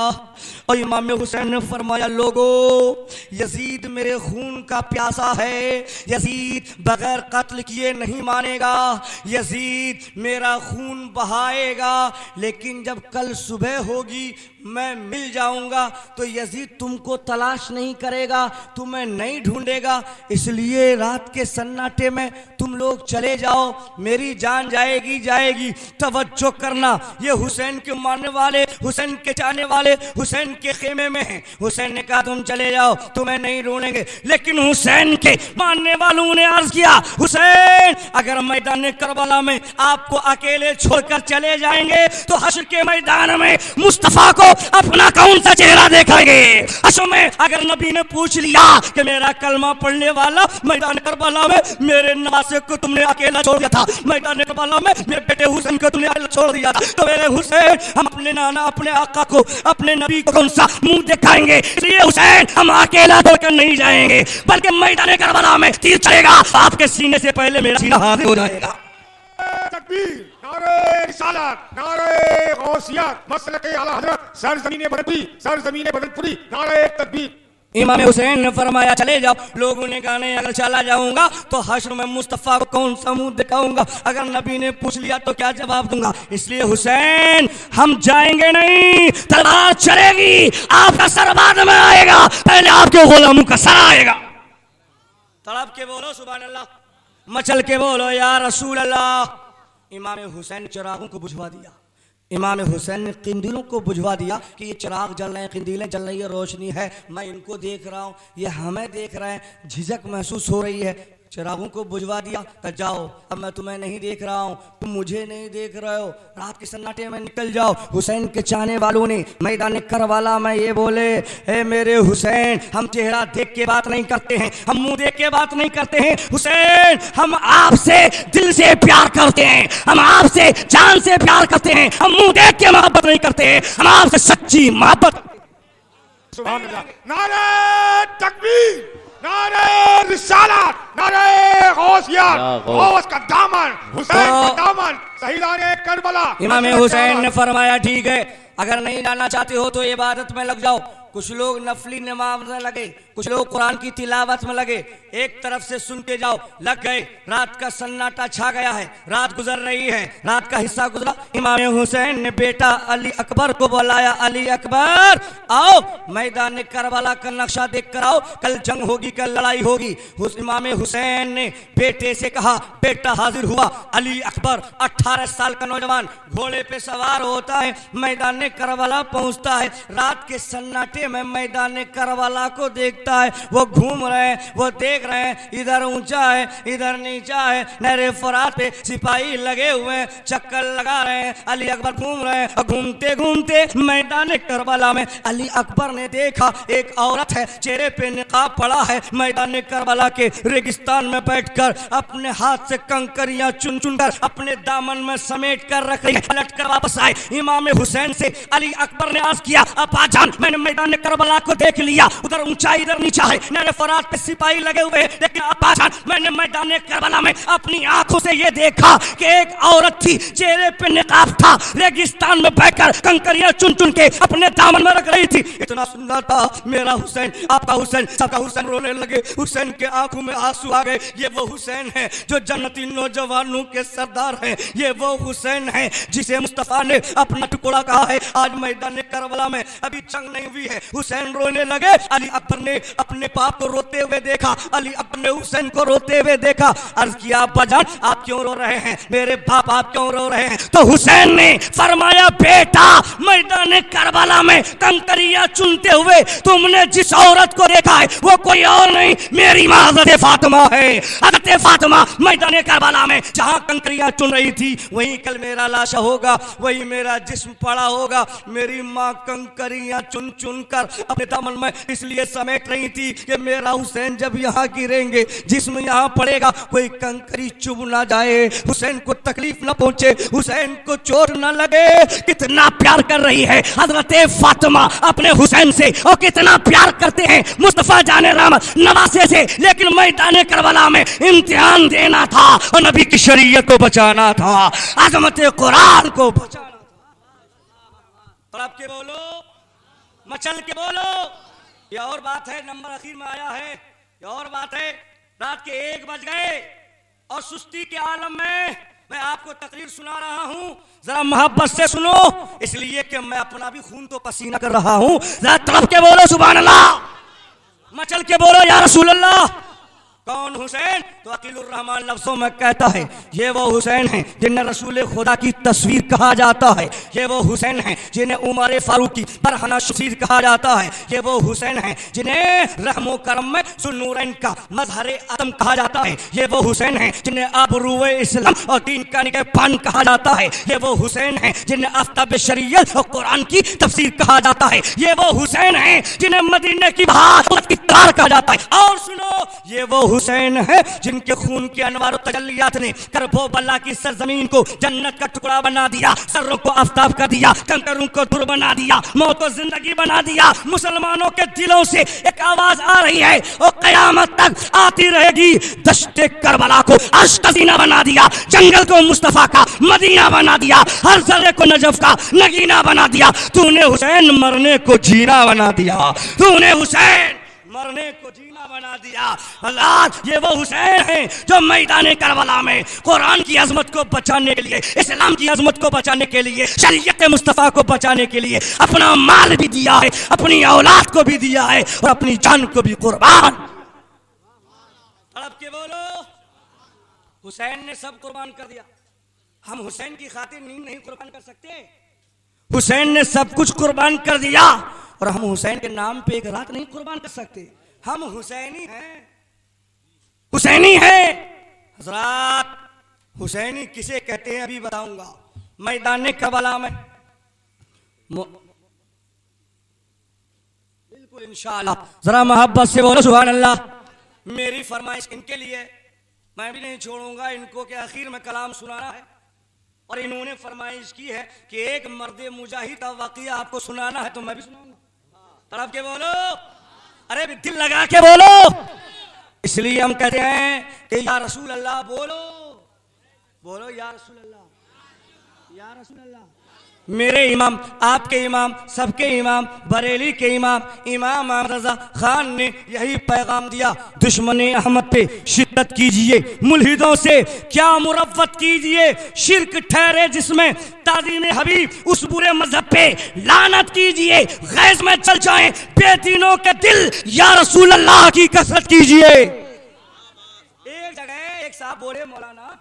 और इमाम हुसैन ने फरमाया, लोगों, यजीद मेरे खून का प्यासा है, यजीद बगैर कत्ल किए नहीं मानेगा, यजीद मेरा खून बहाएगा, लेकिन जब कल सुबह होगी मैं मिल जाऊंगा तो यजीद तुमको तलाश नहीं करेगा, तुम्हें नहीं ढूंढेगा, इसलिए रात के सन्नाटे में तुम लोग चले जाओ, मेरी जान जाएगी जाएगी। तवज्जो करना, ये हुसैन के मानने वाले, हुसैन के चाहने वाले हुसैन के खेमे में हैं। हुसैन ने कहा तुम चले जाओ, तुम्हें नहीं ढूंढेंगे, लेकिन हुसैन के मानने वालों ने अर्ज किया, हुसैन अगर मैदान करबला में आपको अकेले छोड़कर चले जाएंगे तो हश्र के मैदान में मुस्तफा को अपना कौन सा चेहरा दिखाएंगे? हश्र में अगर नबी ने पूछ लिया कि मेरा कलमा पढ़ने वाला मैदान करबला में मेरे नवासे को तुमने अकेला छोड़ दिया था, मैदान करबला में मेरे बेटे हुसैन को तुमने अकेला छोड़ दिया था, तो मेरे हुसैन हम अपने नाना, अपने आका को, अपने नबी को कौन सा मुंह दिखाएंगे? इसलिए हुसैन हम अकेला छोड़कर नहीं जाएंगे, बल्कि मैदान करबला में तीर चलेगा, आपके सीने से पहले मेरा सीना हाजिर हो जाएगा।
तकबीर, नारे रिसालत, नारे गौसियत, मसलके आला हज़रत, सरज़मीने बदनपुरी, सरज़मीने बदनपुरी, नारे तकबीर।
इमाम हुसैन ने फरमाया चले जाओ। लोगों ने कहा नहीं, अगर चला जाऊंगा तो हश्र में मुस्तफा को कौन सा मुंह दिखाऊंगा, अगर नबी ने पूछ लिया तो क्या जवाब दूंगा? इसलिए हुसैन हम जाएंगे नहीं, तलवार चलेगी, आपका सर बाद में आएगा, पहले आपके गुलामों का सर आएगा। तड़प के बोलो सुभान अल्लाह, मचल के बोलो या रसूल अल्लाह। इमाम हुसैन चिरागों को बुझवा दिया, इमाम हुसैन ने किंदीलों को बुझवा दिया कि ये चिराग जल रहे हैं, किंदीलें जल रही है, रोशनी है, मैं इनको देख रहा हूँ, ये हमें देख रहे हैं, झिझक महसूस हो रही है, चिरागों को बुझवा दिया। तो जाओ, अब मैं तुम्हें नहीं देख रहा हूँ, तुम मुझे नहीं देख रहे हो, रात के सन्नाटे में निकल जाओ। हुसैन के चाहने वालों ने मैदान करबला में ये बोले, हे मेरे हुसैन, हम चेहरा देख के बात नहीं करते हैं, हम मुंह देख के बात नहीं करते हैं, हुसैन हम आपसे दिल से प्यार करते हैं, हम आपसे जान से प्यार करते हैं, हम मुंह देख के मोहब्बत नहीं करते हैं, हम आपसे सच्ची मोहब्बत।
सुभान अल्लाह, नारे तकबीर, नारे रिसालत, नारे गौसियत, गौस का दामन, हुसैन का दामन, शहीदाने करबला।
इमाम हुसैन ने फरमाया ठीक है, अगर नहीं जाना चाहते हो तो इबादत में लग जाओ। कुछ लोग नफली नमाज में लगे, कुछ लोग कुरान की तिलावत में लगे, एक तरफ से सुनते जाओ, लग गए। रात का सन्नाटा छा गया है, रात गुजर रही है, रात का हिस्सा गुजरा। इमाम हुसैन ने बेटा अली अकबर को बुलाया, अली अकबर आओ, मैदान करबला का नक्शा देख कर आओ, कल जंग होगी, कल लड़ाई होगी। इमाम हुसैन ने बेटे से कहा, बेटा हाजिर हुआ। अली अकबर 18 साल का नौजवान घोड़े पे सवार होता है, मैदान करबला पहुंचता है। रात के सन्नाटे में मैदान करबला को देखता है, वो घूम रहे हैं, वो देख रहे हैं, इधर ऊंचा है, इधर नीचा है, नहरे फरात पे सिपाही लगे हुए हैं, चक्कर लगा रहे हैं। अली अकबर घूम रहे हैं, घूमते घूमते मैदान करबला में अली अकबर ने देखा एक औरत है, चेहरे पे निकाब पड़ा है, मैदान करबला के रेगिस्तान में बैठकर अपने हाथ से कंकरियां चुन चुन कर अपने दामन में समेट कर रख रही है। पलट कर वापस आए, इमाम हुसैन से अली अकबर ने अर्ज किया, अब्बा जान, मैंने मैदान मैदान करबला को देख लिया, उधर ऊंचाई इधर नीचा है, नहर फरात पे सिपाही लगे हुए हैं, लेकिन अब्बा जान मैंने मैदान करबला में अपनी आंखों से ये देखा कि एक औरत थी, चेहरे पे निकाब था, रेगिस्तान में बैठकर कंकरियां चुन चुन के अपने दामन में रख रही थी। इतना सुंदर था मेरा हुसैन, आपका हुसैन, सबका हुसैन रोने लगे। हुसैन के आंखों में आंसू आ गए। ये वो हुसैन है जो जन्नती नौजवानों के सरदार है, ये वो हुसैन है जिसे मुस्तफा ने अपना टुकड़ा कहा है। आज मैदान करबला में अभी जंग नहीं हुई है, हुसैन रोने लगे। अली अकबर ने अपने बाप को रोते हुए देखा, अली अकबर ने हुसैन को रोते हुए देखा। अर्ज किया अब्बा जान आप क्यों रो रहे हैं, मेरे बाप आप क्यों रो रहे हैं? तो हुसैन ने फरमाया बेटा मैदान करबला में कंकरियां चुनते हुए तुमने जिस औरत को देखा है वो कोई और नहीं, मेरी मां हज़रत फातिमा है। हज़रत फातिमा मैदान करबला में जहां कंकरियां चुन रही थी वहीं कल मेरा लाश होगा, वही मेरा जिस्म पड़ा होगा। मेरी मां कंकरियां चुन चुन कर अपने दामन में इसलिए समेट रही थी कि मेरा हुसैन जब यहाँ गिरेंगे, जिस्म यहाँ पड़ेगा, कोई कंकरी चुभ ना जाए, हुसैन को तकलीफ ना पहुंचे, हुसैन को चोट ना लगे। कितना प्यार कर रही है हजरत फातिमा अपने हुसैन से, और कितना प्यार करते हैं मुस्तफा जाने रहमत नवासे से। लेकिन मैदान करबला में इम्तिहान देना था और नबी की शरीयत को बचाना था, अजमत कुरान को बचाना था। और आपके बोलो, मचल के बोलो। ये और बात है, नंबर आखिर में आया है, ये और बात है। रात के 1 बज गए और सुस्ती के आलम में मैं आपको तकरीर सुना रहा हूं, जरा मोहब्बत से सुनो, इसलिए कि मैं अपना भी खून तो पसीना कर रहा हूं। जरा तड़प के बोलो सुभान अल्लाह, मचल के बोलो या रसूल अल्लाह। कौन हुसैन? तो अकीलुर रहमान लफ्जों में कहता है ये वो हुसैन है जिन्हें रसूल खुदा की तस्वीर कहा जाता है, ये वो हुसैन है जिन्हें उमर फारूक की बरहना शमशीर कहा जाता है, ये वो हुसैन है जिन्हें रहमो करम में सुन्नूरैन का मजहर आदम कहा जाता है, ये वो हुसैन है जिन्हें आबरूए इस्लाम और दीन का निगहबान कहा जाता है, ये वो हुसैन है जिन्हें आफ्ताब शरीयत और कुरान की तफसीर कहा जाता है, ये वो हुसैन है जिन्हें मदीने की बहार की तार कहा जाता है। और सुनो, ये वो हुसैन है जिनके खून के अनवार तजल्लियात ने करबला की सरजमीन को जन्नत का टुकड़ा बना दिया, सर्रों को आफ्ताब कर दिया, कंकरों को दूर बना दिया, मौत को जिंदगी बना दिया। मुसलमानों के दिलों से एक आवाज आ रही है और कयामत तक आती रहेगी, दश्ते करबला को अश्कसीना बना दिया, जंगल को मुस्तफा का मदीना बना दिया, हर जर्रे को नजफ का नगीना बना दिया। तूने हुसैन मरने को जीना बना दिया, तूने हुसैन मरने को जीना बना दिया। अल्लाह ये वो हुसैन है जो मैदान करबला में कुरान की अजमत को बचाने के लिए, इस्लाम की अजमत को बचाने के लिए, शरीयत मुस्तफा को बचाने के लिए अपना माल भी दिया है, अपनी औलाद को भी दिया है और अपनी जान को भी कुर्बान। तड़प के बोलो, हुसैन ने सब कुर्बान कर दिया। हम हुसैन की खातिर नींद नहीं कुर्बान कर सकते। हुसैन ने सब कुछ कुर्बान कर दिया और हम हुसैन के नाम पे एक रात नहीं कुर्बान कर सकते। हम हुसैनी हैं, हुसैनी हैं। हजरात हुसैनी किसे कहते हैं अभी बताऊंगा। मैदान करबला में बिल्कुल इंशाअल्लाह, जरा मोहब्बत से बोलो सुभान अल्लाह। मेरी फरमाइश इनके लिए, मैं भी नहीं छोड़ूंगा इनको कि आखिर में कलाम सुनाना है। और इन्होंने फरमाइश की है कि एक मर्द मुजाहिद का वाकया आपको सुनाना है, तो मैं भी सुनाऊंगा। तड़प के बोलो, अरे दिल लगा के बोलो। इसलिए हम कहते हैं कि या रसूल अल्लाह बोलो, बोलो या रसूल अल्लाह, या रसूल अल्लाह। मेरे इमाम, आपके इमाम, सबके इमाम, बरेली के इमाम इमाम अहमद रजा खान ने यही पैगाम दिया, दुश्मन अहमद पे शिद्दत कीजिए, मुल्हिदों से क्या मुरव्वत कीजिए, शिरक ठहरे जिसमें ताज़ीम हबीब, उस बुरे मजहब पे लानत कीजिए, गैज़ में चल जाएं बेदीनों के दिल, या रसूल अल्लाह की कसरत कीजिए। एक जगह एक साहब बोले, मौलाना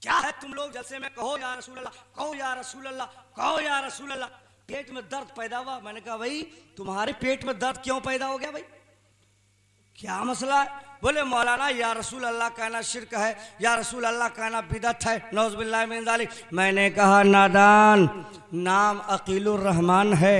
क्या है तुम लोग जलसे में कहो या रसूल अल्लाह, कहो या रसूल अल्लाह, कहो या रसूल अल्लाह, पेट में दर्द पैदा हुआ। मैंने कहा भाई तुम्हारे पेट में दर्द क्यों पैदा हो गया भाई, क्या मसला है? बोले मौलाना या रसूल अल्लाह कहना शिरक है, या रसूल अल्लाह कहना बिदअत है, नौज़ुबिल्लाहि मिन ज़ालिक। मैंने कहा नादान, नाम अकीलुर रहमान है।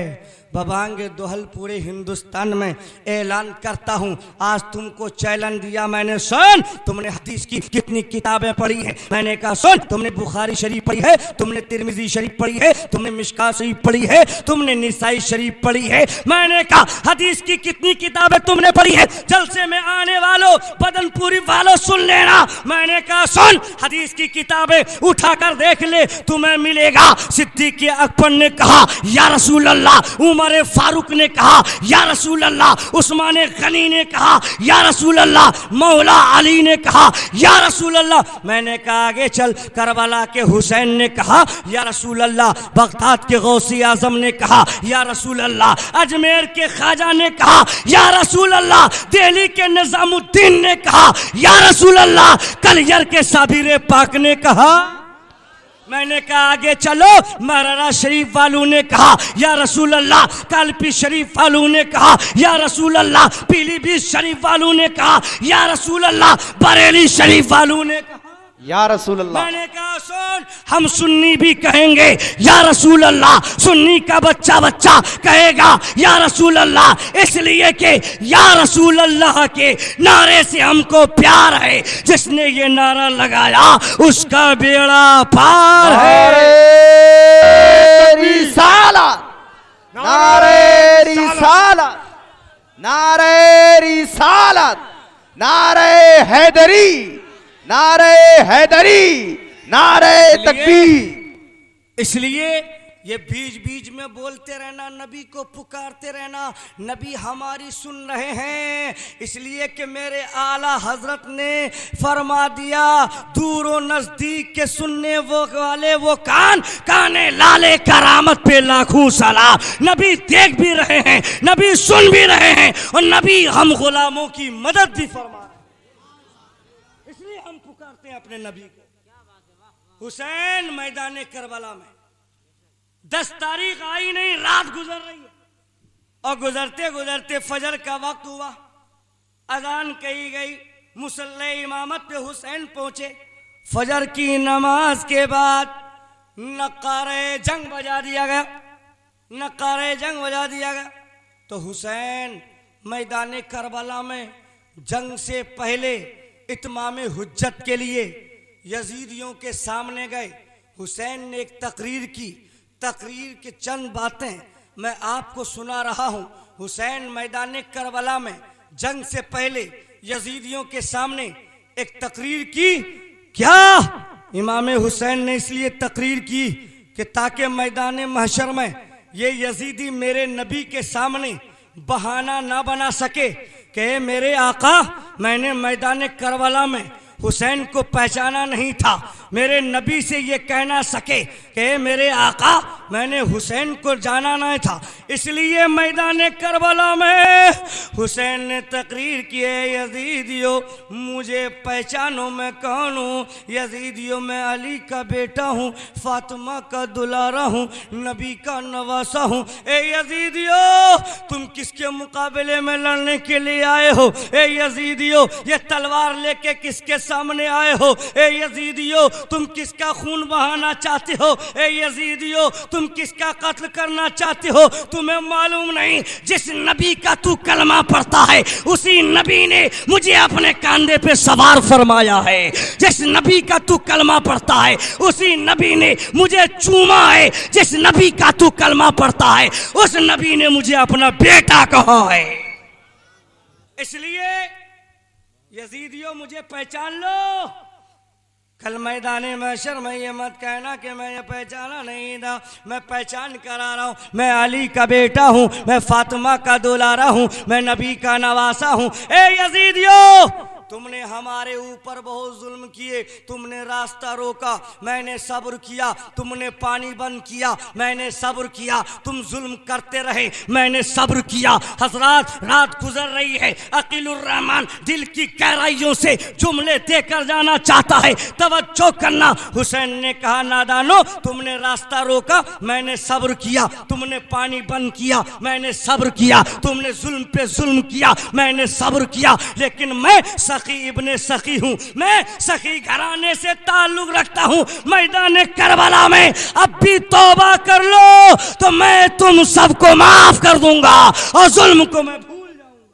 बबांगे दोहल पूरे हिंदुस्तान में ऐलान करता हूँ, आज तुमको चैलेंज दिया मैंने। सुन, तुमने हदीस की कितनी किताबें पढ़ी है? मैंने कहा सुन, तुमने बुखारी शरीफ पढ़ी है, तुमने तिरमिजी शरीफ पढ़ी है, तुमने मिशकात शरीफ पढ़ी है, तुमने निसाई शरीफ पढ़ी है। मैंने कहा हदीस की कितनी किताबें तुमने पढ़ी है? जलसे में आने वालों, बदनपुरी वालों सुन लेना। मैंने कहा सुन, हदीस की किताबें उठाकर देख ले, तुम्हें मिलेगा। सिद्दीक़ अकबर ने कहा या रसूल अल्लाह, उमर फारूक ने कहा या रसूल अल्लाह, उस्मान गनी ने कहा या रसूल अल्लाह, मौला अली ने कहा या रसूल अल्लाह। मैंने कहा आगे चल, करबला के हुसैन ने कहा या रसूल अल्लाह, बगदाद के गौसी आजम ने कहा या रसूल अल्लाह, अजमेर के ख्वाजा ने कहा या रसूल अल्लाह, दिल्ली के निजामुद्दीन ने कहा या रसूल अल्लाह, कलियर के साबिर पाक ने कहा। मैंने कहा आगे चलो, मरारा शरीफ वालों ने कहा या रसूल अल्लाह, कालपी शरीफ वालों ने कहा या रसूल अल्लाह, पीलीभीत शरीफ वालों ने कहा या रसूल अल्लाह, बरेली शरीफ वालों ने कहा
या रसूल अल्लाह।
मैंने कहा सुन, हम सुन्नी भी कहेंगे या रसूल अल्लाह, सुन्नी का बच्चा बच्चा कहेगा या रसूल अल्लाह, इसलिए कि या रसूल अल्लाह के नारे से हमको प्यार है। जिसने ये नारा लगाया उसका बेड़ा पार है।
रिसालत, नारे रिसालत, नारे रिसालत, नारे हैदरी, नारे हैदरी, नारे तकबीर।
इसलिए ये बीच बीच में बोलते रहना, नबी को पुकारते रहना, नबी हमारी सुन रहे हैं। इसलिए कि मेरे आला हजरत ने फरमा दिया, दूर और नजदीक के सुनने वो वाले वो कान, काने लाले करामत पे लाखों सलाम। नबी देख भी रहे हैं, नबी सुन भी रहे हैं, और नबी हम गुलामों की मदद भी फरमा, हम पुकारते हैं अपने नबी को। हुसैन मैदान करबला में 10 तारीख आई नहीं, रात गुजर रही है, और गुजरते गुजरते फजर का वक्त हुआ, अजान कही गई, मुसल्ले इमामत पे हुसैन पहुंचे। फजर की नमाज के बाद नकारे जंग बजा दिया गया, नकारे जंग बजा दिया गया। तो हुसैन मैदान करबला में जंग से पहले इत्माम हुज्जत के लिए यजीदियों के सामने गए। हुसैन ने एक तकरीर की, तकरीर के चंद बातें मैं आपको सुना रहा हूँ। हुसैन मैदान करबला में जंग से पहले यजीदियों के सामने एक तकरीर की। क्या इमाम हुसैन ने इसलिए तकरीर की कि ताकि मैदान महशर में ये यजीदी मेरे नबी के सामने बहाना ना बना सके कि मेरे आका, मैंने मैदान करबला में हुसैन को पहचाना नहीं था, मेरे नबी से ये कहना सके कि मेरे आका, मैंने हुसैन को जाना नहीं था। इसलिए मैदान करबला में हुसैन ने तकरीर की, यजीदियो मुझे पहचानो, मैं कौन हूँ? यजीदियो मैं अली का बेटा हूँ, फातिमा का दुलारा हूँ, नबी का नवासा हूँ। ए यजीदियो, तुम किसके मुकाबले में लड़ने के लिए आए हो? ए यजीदियो, ये तलवार लेके किसके सामने आए हो? ए यजीदियो, तुम किसका खून बहाना चाहते हो? ए यजीदियो, तुम किसका कत्ल करना चाहते हो? तुम्हें मालूम नहीं, जिस नबी का तू कलमा पढ़ता है उसी नबी ने मुझे अपने कंधे पे सवार फरमाया है। जिस नबी का तू कलमा पढ़ता है उसी नबी ने मुझे चूमा है। जिस नबी का तू कलमा पढ़ता है उस नबी ने मुझे अपना बेटा कहा है। इसलिए यजीदियों, मुझे पहचान लो। कल मैदान महशर में ये मत कहना कि मैं ये पहचाना नहीं था, मैं पहचान करा रहा हूँ। मैं अली का बेटा हूँ, मैं फातिमा का दुलारा हूँ, मैं नबी का नवासा हूँ। ए यजीदियो, तुमने हमारे ऊपर बहुत जुल्म किए, तुमने रास्ता रोका, मैंने सब्र किया, तुमने पानी बंद किया, मैंने सब्र किया, तुम जुल्म करते रहे, मैंने सब्र किया। हजरात, रात गुजर रही है, अकीलुर रहमान दिल की गहराइयों से जुमले देकर जाना चाहता है, तवज्जो करना। हुसैन ने कहा, नादानो, तुमने रास्ता रोका, मैंने सब्र किया, तुमने पानी बंद किया, मैंने सब्र किया, तुमने जुल्म पे जुल्म किया, मैंने सब्र किया, लेकिन मैं सखी इब्ने सखी हूं, मैं सखी घराने से ताल्लुक रखता हूं। मैदान करबला में अब भी तौबा कर लो तो मैं तुम सबको माफ कर दूंगा और जुल्म को मैं भूल जाऊंगा।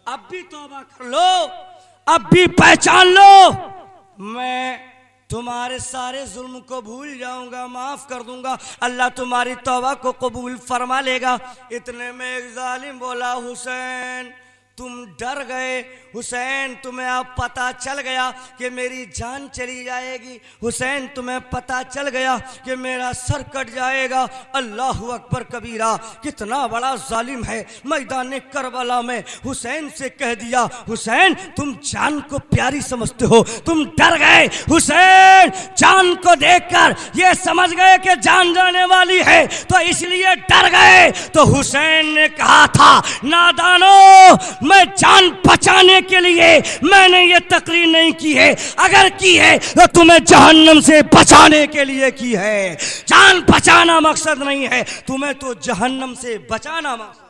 अब भी तौबा कर लो, अब भी पहचान लो, मैं तुम्हारे सारे जुल्म को भूल जाऊंगा, माफ कर दूंगा, अल्लाह तुम्हारी तौबा को कबूल फरमा लेगा। इतने में एक जालिम बोला, हुसैन तुम डर गए, हुसैन तुम्हें अब पता चल गया कि मेरी जान चली जाएगी, हुसैन तुम्हें पता चल गया कि मेरा सर कट जाएगा। अल्लाहु अकबर कबीरा, कितना बड़ा जालिम है। मैदान करबला में हुसैन से कह दिया, हुसैन तुम जान को प्यारी समझते हो, तुम डर गए। हुसैन जान को देखकर ये समझ गए कि जान जाने वाली है तो इसलिए डर गए। तो हुसैन ने कहा था, नादानो, मैं जान बचाने के लिए मैंने ये तकरीर नहीं की है, अगर की है तो तुम्हें जहन्नम से बचाने के लिए की है। जान बचाना मकसद नहीं है, तुम्हें तो जहन्नम से बचाना मकसद।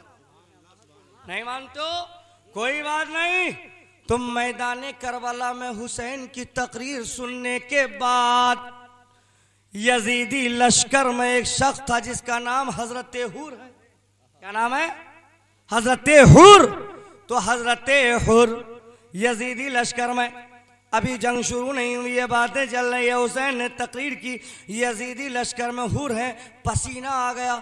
नहीं मानते? कोई बात नहीं। तुम मैदान करबला में हुसैन की तकरीर सुनने के बाद यजीदी लश्कर में एक शख्स था जिसका नाम हजरत हुर है। क्या नाम है? हजरत हुर। तो हजरत हुर यजीदी लश्कर में, अभी जंग शुरू नहीं हुई है, बातें चल रही है, हुसैन ने तकरीर की, यजीदी लश्कर में हुर है, पसीना आ गया,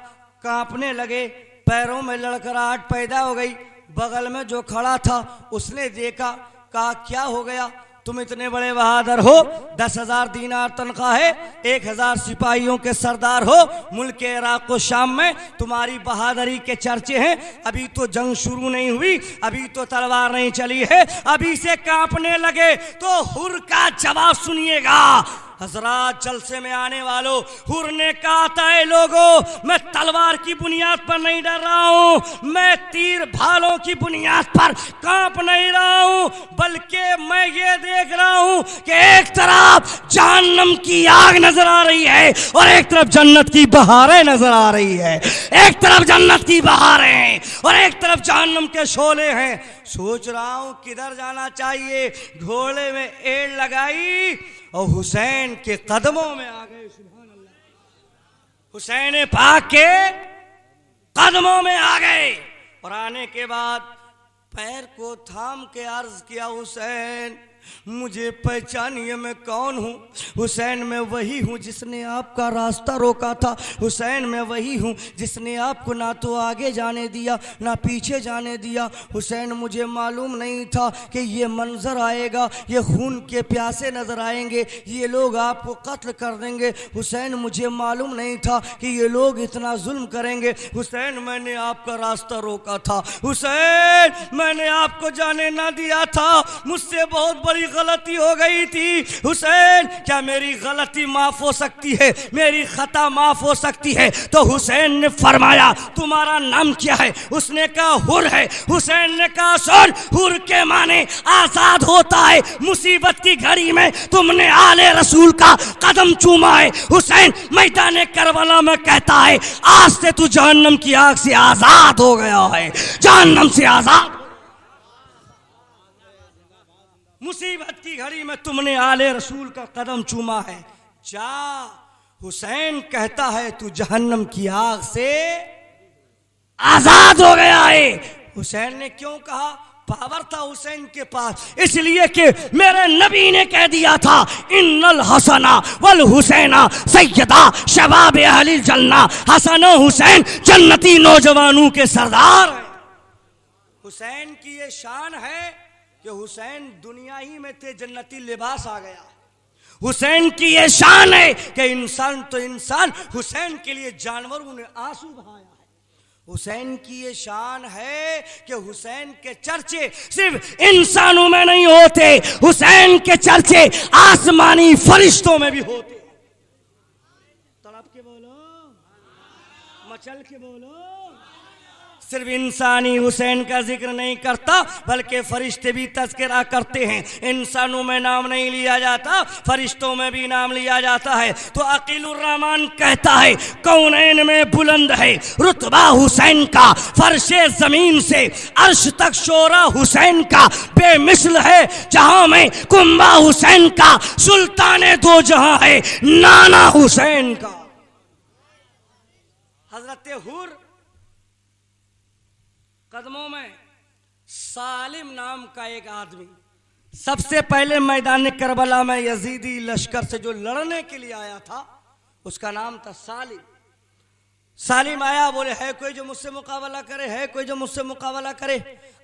कांपने लगे, पैरों में लड़खड़ाहट पैदा हो गई। बगल में जो खड़ा था उसने देखा, कहा क्या हो गया, तुम इतने बड़े बहादुर हो, 10,000 दीनार तनख्वाह है, 1,000 सिपाहियों के सरदार हो, मुल्क इराक और शाम में तुम्हारी बहादुरी के चर्चे हैं, अभी तो जंग शुरू नहीं हुई, अभी तो तलवार नहीं चली है, अभी से कांपने लगे। तो हुर का जवाब सुनिएगा। हजरात, जलसे में आने वालों, हुर ने कहा था, लोगों मैं तलवार की बुनियाद पर नहीं डर रहा हूं, मैं तीर भालों की बुनियाद पर कांप नहीं रहा हूं, बल्कि मैं ये देख रहा हूं कि एक तरफ जहन्नम की आग नजर आ रही है और एक तरफ जन्नत की बहारें नजर आ रही है। एक तरफ जन्नत की बहारें हैं और एक तरफ जहन्नम के शोले हैं। सोच रहा हूं किधर जाना चाहिए। घोड़े में एड़ लगाई और हुसैन के कदमों में आ गए। सुभान अल्लाह। हुसैन पाक के कदमों में आ गए और आने के बाद पैर को थाम के अर्ज किया, हुसैन मुझे पहचानिए मैं कौन हूँ। हुसैन मैं वही हूँ जिसने आपका रास्ता रोका था, हुसैन मैं वही हूँ जिसने आपको ना तो आगे जाने दिया ना पीछे जाने दिया। हुसैन मुझे मालूम नहीं था कि ये मंजर आएगा, ये खून के प्यासे नज़र आएंगे, ये लोग आपको कत्ल कर देंगे। हुसैन मुझे मालूम नहीं था कि ये लोग इतना जुल्म करेंगे। हुसैन मैंने आपका रास्ता रोका था, हुसैन मैंने आपको जाने ना दिया था, मुझसे बहुत बड़ी गलती हो गई थी। हुसैन क्या मेरी गलती माफ हो सकती है, मेरी खता माफ हो सकती है? तो हुसैन ने फरमाया, तुम्हारा नाम क्या है? उसने कहा हुर है। हुसैन ने कहा सुन, हुर के माने आजाद होता है। मुसीबत की घड़ी में तुमने आले रसूल का कदम चूमा है। हुसैन मैदान करबला में कहता है, आज से तू जहन्नम की आग से आजाद हो गया है, जहन्नम से आजाद। मुसीबत की घड़ी में तुमने आले रसूल का कदम चूमा है, जा। हुसैन कहता है तू जहन्नम की आग से आजाद हो गया है। हुसैन ने क्यों कहा? पावर था हुसैन के पास, इसलिए कि मेरे नबी ने कह दिया था, इन्नल हसना वल हुसैना सैयदा शबाब अहलिल जन्ना। हसन और हुसैन जन्नती नौजवानों के सरदार हैं। हुसैन की ये शान है कि हुसैन दुनिया ही में थे, जन्नती लिबास आ गया। हुसैन की ये शान है कि इंसान तो इंसान, हुसैन के लिए जानवरों ने आंसू बहाया है। हुसैन की ये शान है कि हुसैन के चर्चे सिर्फ इंसानों में नहीं होते, हुसैन के चर्चे आसमानी फरिश्तों में भी होते। तड़प के बोलो, मचल के बोलो। सिर्फ इंसानी हुसैन का जिक्र नहीं करता, बल्कि फरिश्ते भी तज़किरा करते हैं। इंसानों में नाम नहीं लिया जाता, फरिश्तों में भी नाम लिया जाता है। तो अकीलुर रहमान कहता है कौनैन में बुलंद है रुतबा हुसैन का, फर्शे जमीन से अर्श तक शोरा हुसैन का बेमिसल है। जहां में कुंबा हुसैन का, सुल्ताने दो जहां है नाना हुसैन का। हजरत हुर कदमों में सालिम नाम का एक आदमी सबसे पहले मैदान करबला में यजीदी लश्कर से जो लड़ने के लिए आया था, उसका नाम था सालिम। सालिम आया, बोले है कोई जो मुझसे मुकाबला करे, है कोई जो मुझसे मुकाबला करे।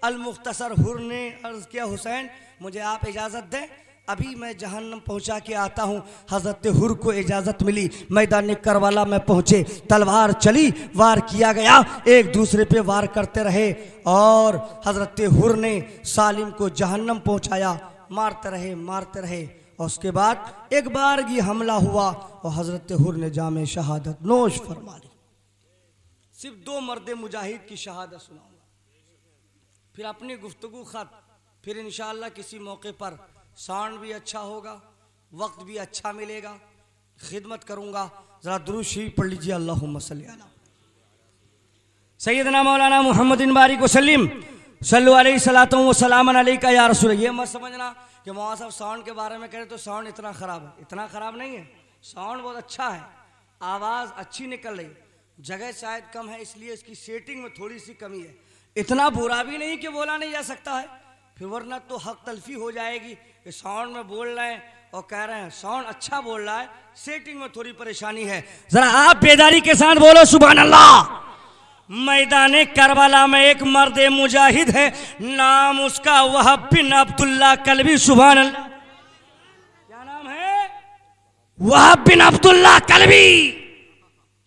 अल मुख्तसर हुर ने अर्ज किया हुसैन मुझे आप इजाज़त दें, अभी मैं जहन्नम पहुंचा के आता हूं। हजरत हुर को इजाज़त मिली, मैदान करबला में पहुंचे, तलवार चली, वार किया गया, एक दूसरे पे वार करते रहे और हजरत हुर ने सालिम को जहन्नम पहुंचाया। मारते रहे मारते रहे और उसके बाद एक बार ये हमला हुआ और हजरत हुर ने जामे शहादत नोश फरमा ली। सिर्फ 2 मर्द मुजाहिद की शहादत सुनाऊंगा, फिर अपनी गुफ्तगू खत, फिर इंशाअल्लाह किसी मौके पर साउंड भी अच्छा होगा, वक्त भी अच्छा मिलेगा, खिदमत करूंगा। जरा दुरूद शरीफ पढ़ लीजिए, अल्लाहुम्मा सल्ली अला सैयदना मौलाना मुहम्मदिन बारिक वसल्लम सल्लु अलैहि सलातो व सलामन अलैका या रसूल। ये मत समझना कि मौलाना साहब साउंड के बारे में करें तो साउंड इतना ख़राब है, इतना ख़राब नहीं है। साउंड बहुत अच्छा है, आवाज़ अच्छी निकल रही, जगह शायद कम है इसलिए इसकी सेटिंग में थोड़ी सी कमी है। इतना बुरा भी नहीं कि बोला नहीं जा सकता है, फिर वरना तो हक तलफी हो जाएगी कि साउंड में बोल रहे हैं और कह रहे हैं साउंड अच्छा बोल रहा है, सेटिंग में थोड़ी परेशानी है। जरा आप बेदारी के साथ बोलो सुभान अल्लाह। मैदान करबला में एक मर्द मुजाहिद है, नाम उसका वहब बिन अब्दुल्ला कलबी। सुभान अल्लाह। क्या नाम है? वहब बिन अब्दुल्ला कलबी।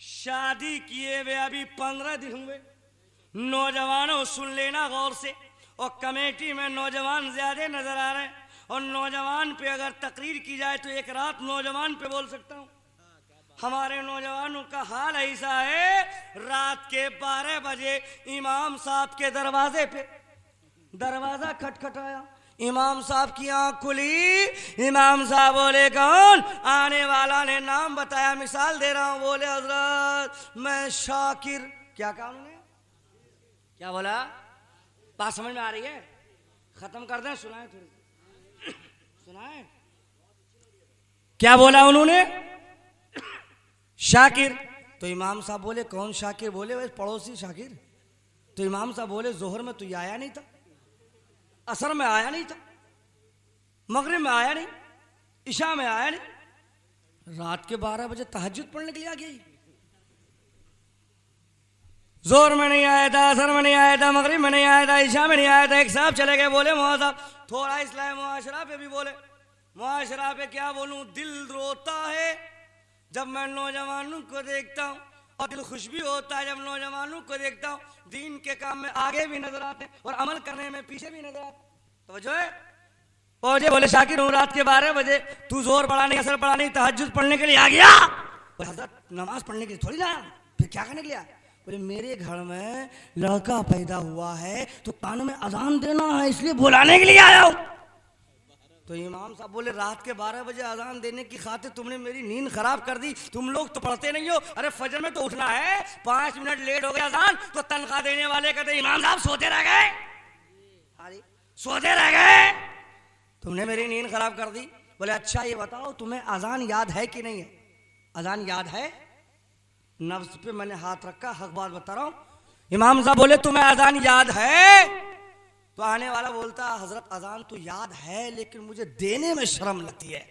शादी किए हुए अभी 15 दिन हुए। नौजवानों सुन लेना गौर से, और कमेटी में नौजवान ज्यादा नजर आ रहे हैं, और नौजवान पे अगर तकरीर की जाए तो एक रात नौजवान पे बोल सकता हूँ। हमारे नौजवानों का हाल ऐसा है, रात के 12 बजे इमाम साहब के दरवाजे पे दरवाजा खटखटाया, इमाम साहब की आंख खुली, इमाम साहब बोले कौन? आने वाला ने नाम बताया, मिसाल दे रहा हूं, बोले हजरत मैं शाकिर। क्या कहा उन्होंने? क्या बोला? बात समझ में आ रही है? खत्म कर दें, सुनाए थोड़ी सुनाए। क्या बोला उन्होंने? शाकिर। तो इमाम साहब बोले कौन शाकिर? बोले वैसे पड़ोसी शाकिर। तो इमाम साहब बोले जोहर में तो आया नहीं था, असर में आया नहीं था, मगरिब में आया नहीं, इशा में आया नहीं, रात के 12 बजे तहज्जुद पढ़ने के लिए आ गई। जोर में नहीं आया था, असर में नहीं आया था, मगरिब में नहीं आया था, इशा में नहीं आया था। एक साहब चले गए, बोले मौलाना साहब थोड़ा इस्लाह मुआशरा पे भी बोले। मुआशरा पे क्या बोलूं, दिल रोता है जब मैं नौजवानों को देखता हूँ, और दिल खुश भी होता है जब नौजवानों को देखता हूँ दीन के काम में आगे भी नजर आते हैं और अमल करने में पीछे भी नजर आते। तो जो है और बोले शाकिर हूँ, रात के 12 बजे तू जोर पढ़ा नहीं, असर पढ़ा नहीं, तहज्जुद पढ़ने के लिए आ गया। हजरत नमाज पढ़ने के लिए थोड़ी ना, फिर क्या करने के लिए? बोले मेरे घर में लड़का पैदा हुआ है तो कान में अजान देना है, इसलिए बुलाने के लिए आया हूँ। तो इमाम साहब बोले रात के 12 बजे अजान देने की खातिर तुमने मेरी नींद खराब कर दी। तुम लोग तो पढ़ते नहीं हो, अरे फजर में तो उठना है, 5 मिनट लेट हो गया अजान तो तनख्वाह देने वाले कहते इमाम साहब सोते रह गए, अरे सोते रह गए, तुमने मेरी नींद खराब कर दी। बोले अच्छा ये बताओ तुम्हें अजान याद है कि नहीं है? अजान याद है? नफ्स पे मैंने हाथ रखा, हक बात बता रहा हूं। इमाम साहब बोले तुम्हें अजान याद है? तो आने वाला बोलता हजरत अजान तो याद है लेकिन मुझे देने में शर्म लगती है।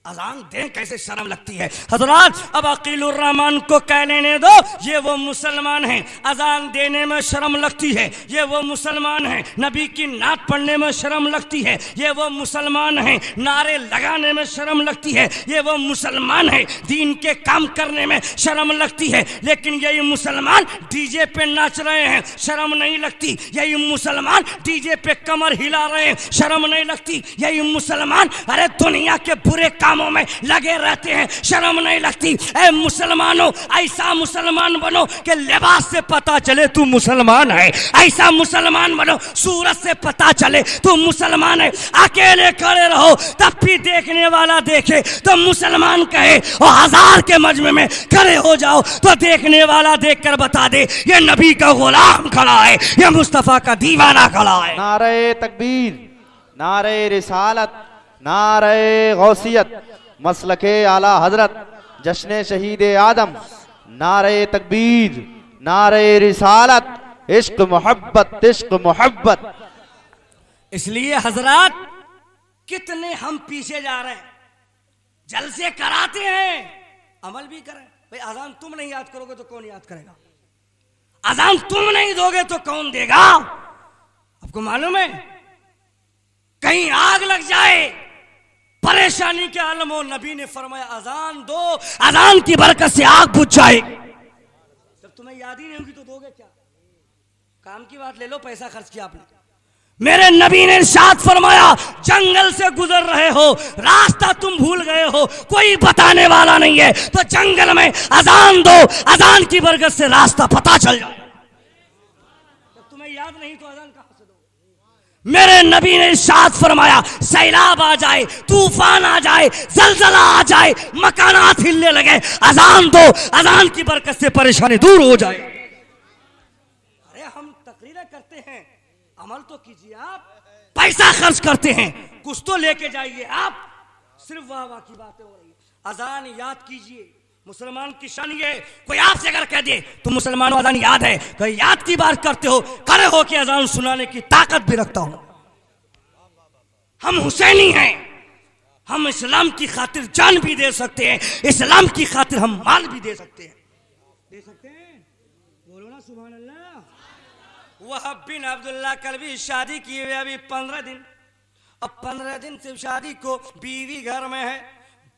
अजान दें कैसे शर्म लगती है। हजरात अब अकीलुर रहमान को कह लेने दो, ये वो मुसलमान हैं अजान देने में शर्म लगती है, ये वो मुसलमान हैं नबी की नात पढ़ने में शर्म लगती है, ये वो मुसलमान हैं नारे लगाने में शर्म लगती है, ये वो मुसलमान हैं दीन के काम करने में शर्म लगती है। लेकिन यही मुसलमान डीजे पे नाच रहे हैं, शर्म नहीं लगती। यही मुसलमान डीजे पे कमर हिला रहे हैं, शर्म नहीं लगती। यही मुसलमान अरे दुनिया के बुरे कामों में लगे रहते हैं, शर्म नहीं लगती। ऐ मुसलमानों, ऐसा मुसलमान बनो कि लिबास से पता चले तू मुसलमान है, ऐसा मुसलमान बनो सूरत से पता चले तू मुसलमान है। अकेले खड़े रहो तब भी देखने वाला देखे तो मुसलमान कहे, और 1000 के मजमे में खड़े हो जाओ तो देखने वाला देखकर बता दे ये नबी का गुलाम खड़ा है, ये मुस्तफा का दीवाना खड़ा है।
नारे तकबीर, नारे रिसालत, नारे गौसियत, मसलके आला हजरत, जश्न शहीद आदम, नारे तकबीर, नारे रिसालत, इश्क मोहब्बत, इश्क मोहब्बत।
इसलिए हजरात कितने हम पीछे जा रहे हैं, जलसे कराते हैं अमल भी करें। भाई अजान तुम नहीं याद करोगे तो कौन याद करेगा, अजान तुम नहीं दोगे तो कौन देगा। आपको मालूम है कहीं आग लग जाए परेशानी के आलम हो, नबी ने फरमाया अजान दो, अजान की बरकत से आग बुझ जाए। जब तुम्हें याद ही नहीं होगी तो दोगे क्या। काम की बात ले लो, पैसा खर्च किया आपने, मेरे नबी ने इरशाद फरमाया जंगल से गुजर रहे हो, रास्ता तुम भूल गए हो, कोई बताने वाला नहीं है, तो जंगल में अजान दो, अजान की बरकत से रास्ता पता चल जाए। जब तुम्हें याद नहीं तो अजान कहां से दो। मेरे नबी ने इरशाद फरमाया सैलाब आ जाए, तूफान आ जाए, जलजला आ जाए, मकानात हिलने लगे, अजान दो, अजान की बरकत से परेशानी दूर हो जाए। अरे हम तकरीरें करते हैं, अमल तो कीजिए। आप पैसा खर्च करते हैं, कुछ तो लेके जाइए। आप सिर्फ वाह वाह की बातें हो रही है। अजान याद कीजिए, मुसलमान की शान ये, कोई आपसे अगर कह दे तो मुसलमानों अजान याद है, कोई याद की बात करते हो, खड़े हो के अजान सुनाने की ताकत भी रखता हूं। हम हुसैनी हैं, हम इस्लाम की खातिर जान भी दे सकते हैं, इस्लाम की खातिर हम माल भी दे सकते हैं। दे सकते हैं, बोलो ना सुभान अल्लाह। वहाब बिन अब्दुल्लाह कलबी शादी किए हुए अभी 15 दिन, अब 15 दिन से शादी को बीवी घर में है,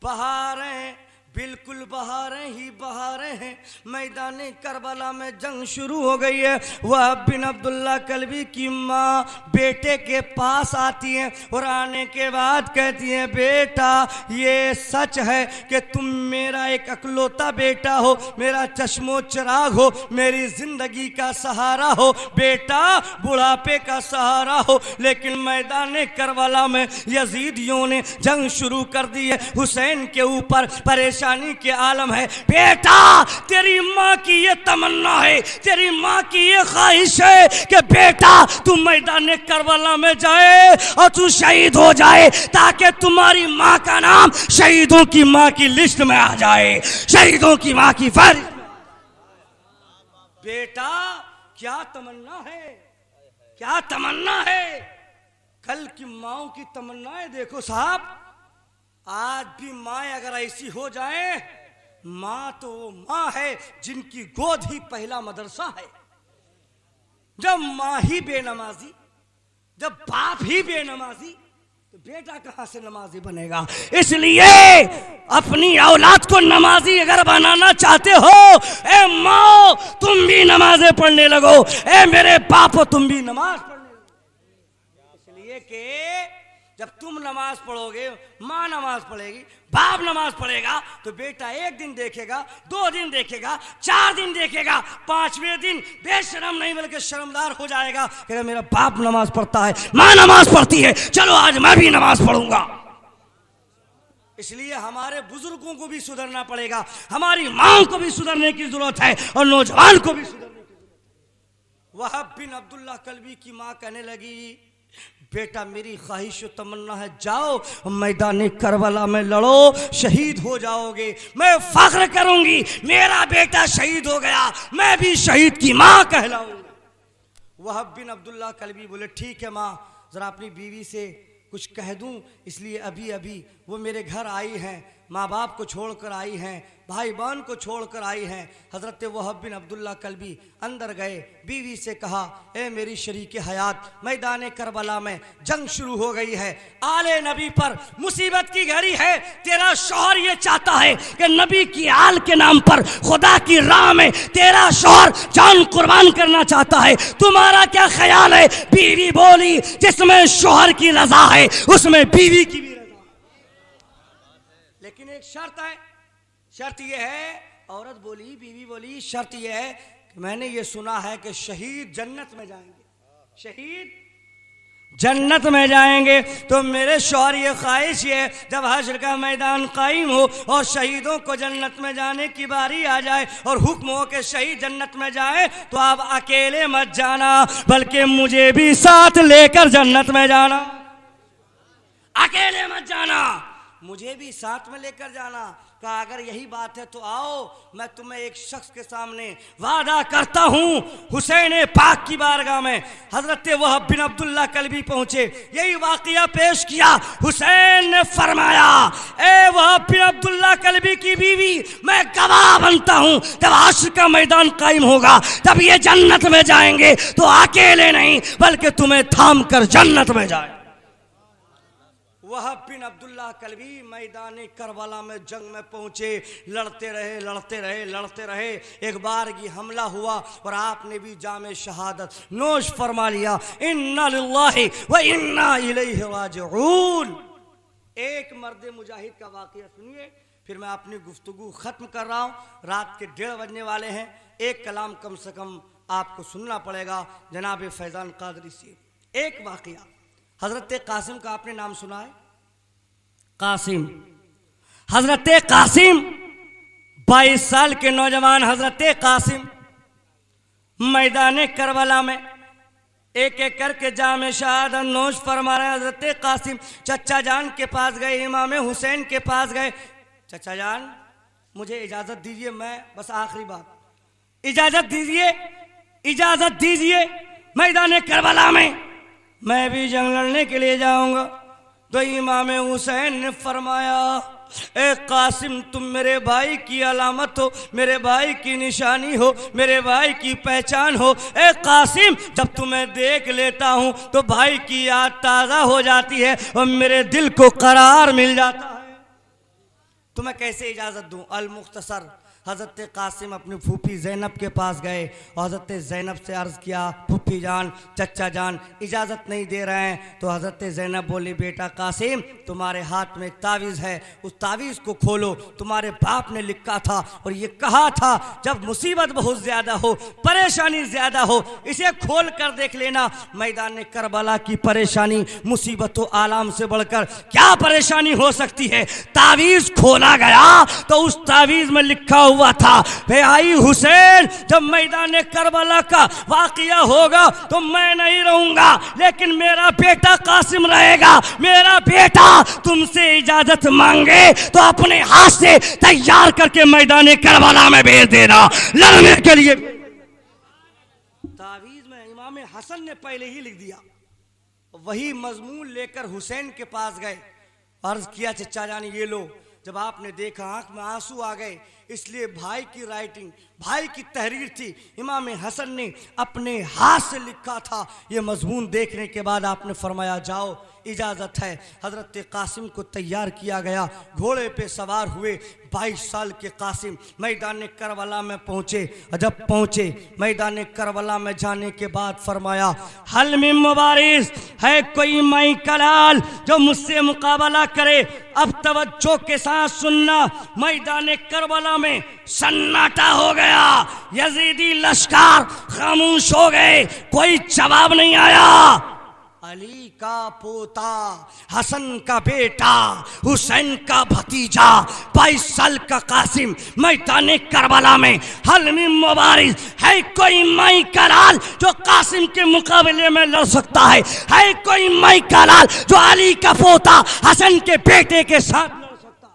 बहारें हैं, बिल्कुल बहारें ही बहारें हैं। मैदान करबला में जंग शुरू हो गई है। वह बिन अब्दुल्लाह कलबी की माँ बेटे के पास आती है और आने के बाद कहती है बेटा ये सच है कि तुम मेरा एक अकलौता बेटा हो, मेरा चश्मो चिराग हो, मेरी जिंदगी का सहारा हो, बेटा बुढ़ापे का सहारा हो। लेकिन मैदान करबला में यजीदियों ने जंग शुरू कर दी है, हुसैन के ऊपर परेशानी के आलम है। बेटा तेरी माँ की ये तमन्ना है, तेरी माँ की ये ख्वाहिश है कि बेटा तू मैदान करबला में जाए और तू शहीद हो जाए, ताकि तुम्हारी माँ का नाम शहीदों की माँ की लिस्ट में आ जाए, शहीदों की माँ की फहरिस्त में। बेटा क्या तमन्ना है, क्या तमन्ना है। कल की माओ की तमन्नाएं देखो साहब, आज भी माँ अगर ऐसी हो जाए, माँ तो वो माँ है जिनकी गोद ही पहला मदरसा है। जब माँ ही बेनमाजी, जब बाप ही बेनमाजी, तो बेटा कहां से नमाजी बनेगा। इसलिए अपनी औलाद को नमाजी अगर बनाना चाहते हो, ए माँ तुम भी नमाजें पढ़ने लगो, ए मेरे बाप तुम भी नमाज पढ़ने लगो। इसलिए कि जब तुम नमाज पढ़ोगे, माँ नमाज पढ़ेगी, बाप नमाज पढ़ेगा, तो बेटा एक दिन देखेगा, 2 दिन देखेगा, 4 दिन देखेगा, 5वें दिन बेशरम नहीं बल्कि शर्मदार हो जाएगा कि मेरा बाप नमाज पढ़ता है, माँ नमाज पढ़ती है, चलो आज मैं भी नमाज पढ़ूंगा। इसलिए हमारे बुजुर्गों को भी सुधरना पड़ेगा, हमारी माँ को भी सुधरने की जरूरत है और नौजवान को भी सुधरने की जरूरत है। वहाब बिन अब्दुल्लाह कलबी की माँ कहने लगी बेटा मेरी ख्वाहिश तमन्ना है, जाओ मैदान करबला में लड़ो, शहीद हो जाओगे, मैं फख्र करूंगी मेरा बेटा शहीद हो गया, मैं भी शहीद की माँ कहलाऊंगा। वहाब बिन अब्दुल्लाह कलबी बोले ठीक है माँ, जरा अपनी बीवी से कुछ कह दूं, इसलिए अभी अभी वो मेरे घर आई हैं, माँ बाप को छोड़कर आई हैं, भाई बहन को छोड़कर आई हैं। हज़रत वहब बिन अब्दुल्ला कल्बी अंदर गए, बीवी से कहा, ए मेरी शरीक हयात, मैदान करबला में जंग शुरू हो गई है, आले नबी पर मुसीबत की घड़ी है, तेरा शौहर ये चाहता है कि नबी की आल के नाम पर खुदा की राह में तेरा शौहर जान कुर्बान करना चाहता है, तुम्हारा क्या ख्याल है? बीवी बोली, जिसमें शौहर की रजा है उसमें बीवी की भी रजा, लेकिन एक शर्त है, शर्त यह है, औरत बोली, बीवी बोली, शर्त यह है कि मैंने ये सुना है कि शहीद जन्नत में जाएंगे, शहीद जन्नत में जाएंगे, तो मेरे शौहर ये ख्वाहिश है जब हश्र का मैदान कायम हो और शहीदों को जन्नत में जाने की बारी आ जाए और हुक्म हो के शहीद जन्नत में जाए, तो आप अकेले मत जाना, बल्कि मुझे भी साथ लेकर जन्नत में जाना, अकेले मत जाना, मुझे भी साथ में लेकर जाना। कहा अगर यही बात है तो आओ, मैं तुम्हें एक शख्स के सामने वादा करता हूं। हुसैन पाक की बारगाह में हजरत वहब बिन अब्दुल्ला कल्बी पहुंचे, यही वाकया पेश किया। हुसैन ने फरमाया, ए वहब बिन अब्दुल्ला कल्बी की बीवी, मैं गवाह बनता हूं, जब हश्र का मैदान कायम होगा तब ये जन्नत में जाएंगे, तो अकेले नहीं बल्कि तुम्हें थाम कर जन्नत में जाए। वहब बिन अब्दुल्ला कल्बी मैदान करबला में जंग में पहुंचे, लड़ते रहे लड़ते रहे लड़ते रहे, एक बार की हमला हुआ और आपने भी जामे शहादत नोश फरमा लिया, इन्ना लिल्लाहि व इन्ना इलैहि राजिऊन। एक मर्द मुजाहिद का वाकया सुनिए, फिर मैं अपनी गुफ्तगू खत्म कर रहा हूँ, रात के 1:30 बजने वाले हैं, एक कलाम कम से कम आपको सुनना पड़ेगा जनाब फैजान कादरी से। एक वाकया, हजरत कासिम का आपने नाम सुना है? कासिम, हजरत कासिम 22 साल के नौजवान हजरत कासिम मैदान करबला में एक एक करके जामे शहादत नोश फरमा रहे। हजरत कासिम चचा जान के पास गए, इमाम हुसैन के पास गए, चचा जान मुझे इजाजत दीजिए, मैं बस आखिरी बात, इजाजत दीजिए, इजाजत दीजिए, मैदान करबला में मैं भी जंग लड़ने के लिए जाऊंगा। तो इमाम हुसैन ने फरमाया, ए कासिम तुम मेरे भाई की अलामत हो, मेरे भाई की निशानी हो, मेरे भाई की पहचान हो। ए कासिम जब तुम्हें देख लेता हूं तो भाई की याद ताज़ा हो जाती है और मेरे दिल को करार मिल जाता है। तुम्हें कैसे इजाज़त दूं? अल मुख्तसर, हज़रत कासिम अपनी फूफी ज़ैनब के पास गए और हज़रत ज़ैनब से अर्ज़ किया, फूफी जान, चचा जान इजाज़त नहीं दे रहे हैं। तो हज़रत ज़ैनब बोली, बेटा कासिम तुम्हारे हाथ में एक तावीज़ है, उस तावीज़ को खोलो, तुम्हारे बाप ने लिखा था और ये कहा था जब मुसीबत बहुत ज़्यादा हो, परेशानी ज़्यादा हो, इसे खोल कर देख लेना। मैदान करबला की परेशानी मुसीबत व आलाम से बढ़कर क्या परेशानी हो सकती है? तावीज़ खोला गया तो उस तावीज़ में लिखा हुआ था, भाई हुसैन जब मैदान करबला का वाकया होगा तो मैं नहीं रहूंगा, लेकिन मेरा बेटा कासिम रहेगा। मेरा बेटा तुमसे इजाजत मांगे तो अपने हाथ से तैयार करके मैदान करबला में भेज देना लड़ने के लिए। तावीज में इमाम हसन ने पहले ही लिख दिया, वही मजमून लेकर हुसैन के पास गए, अर्ज किया, चचा जान ये लो। जब आपने देखा आंख में आंसू आ गए, इसलिए भाई की राइटिंग, भाई की तहरीर थी, इमाम हसन ने अपने हाथ से लिखा था। ये मजमून देखने के बाद आपने फरमाया, जाओ इजाज़त है। हज़रत कासिम को तैयार किया गया, घोड़े पे सवार हुए 22 साल के कासिम मैदान करबला में पहुँचे। जब पहुँचे मैदान करबला में जाने के बाद फरमाया, हल मिन मुबारिस, है कोई माई कलाल जो मुझसे मुकाबला करे? अब तवज्जो के साथ सुनना, मैदान करबला में सन्नाटा हो गया, यजीदी लश्कर खामोश हो गए, कोई जवाब नहीं आया। अली का पोता, हसन का बेटा, हुसैन का भतीजा, 22 साल का कासिम मैदान करबला में, हल मिन मुबारिस, है कोई माई कलाल जो कासिम के मुकाबले में लड़ सकता है कोई माई कलाल जो अली का पोता हसन के बेटे के साथ लड़ सकता?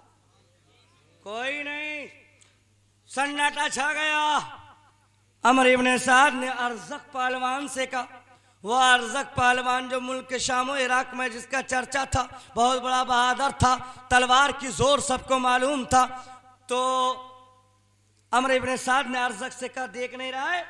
कोई नहीं। सन्नाटा छा गया। अमर इब्ने साद ने अरज़क पहलवान से कहा, वो अरज़क पहलवान जो मुल्क शाम इराक में जिसका चर्चा था, बहुत बड़ा बहादुर था, तलवार की जोर सबको मालूम था। तो अमर इब्न साद ने अरज़क से कहा, देख नहीं रहा है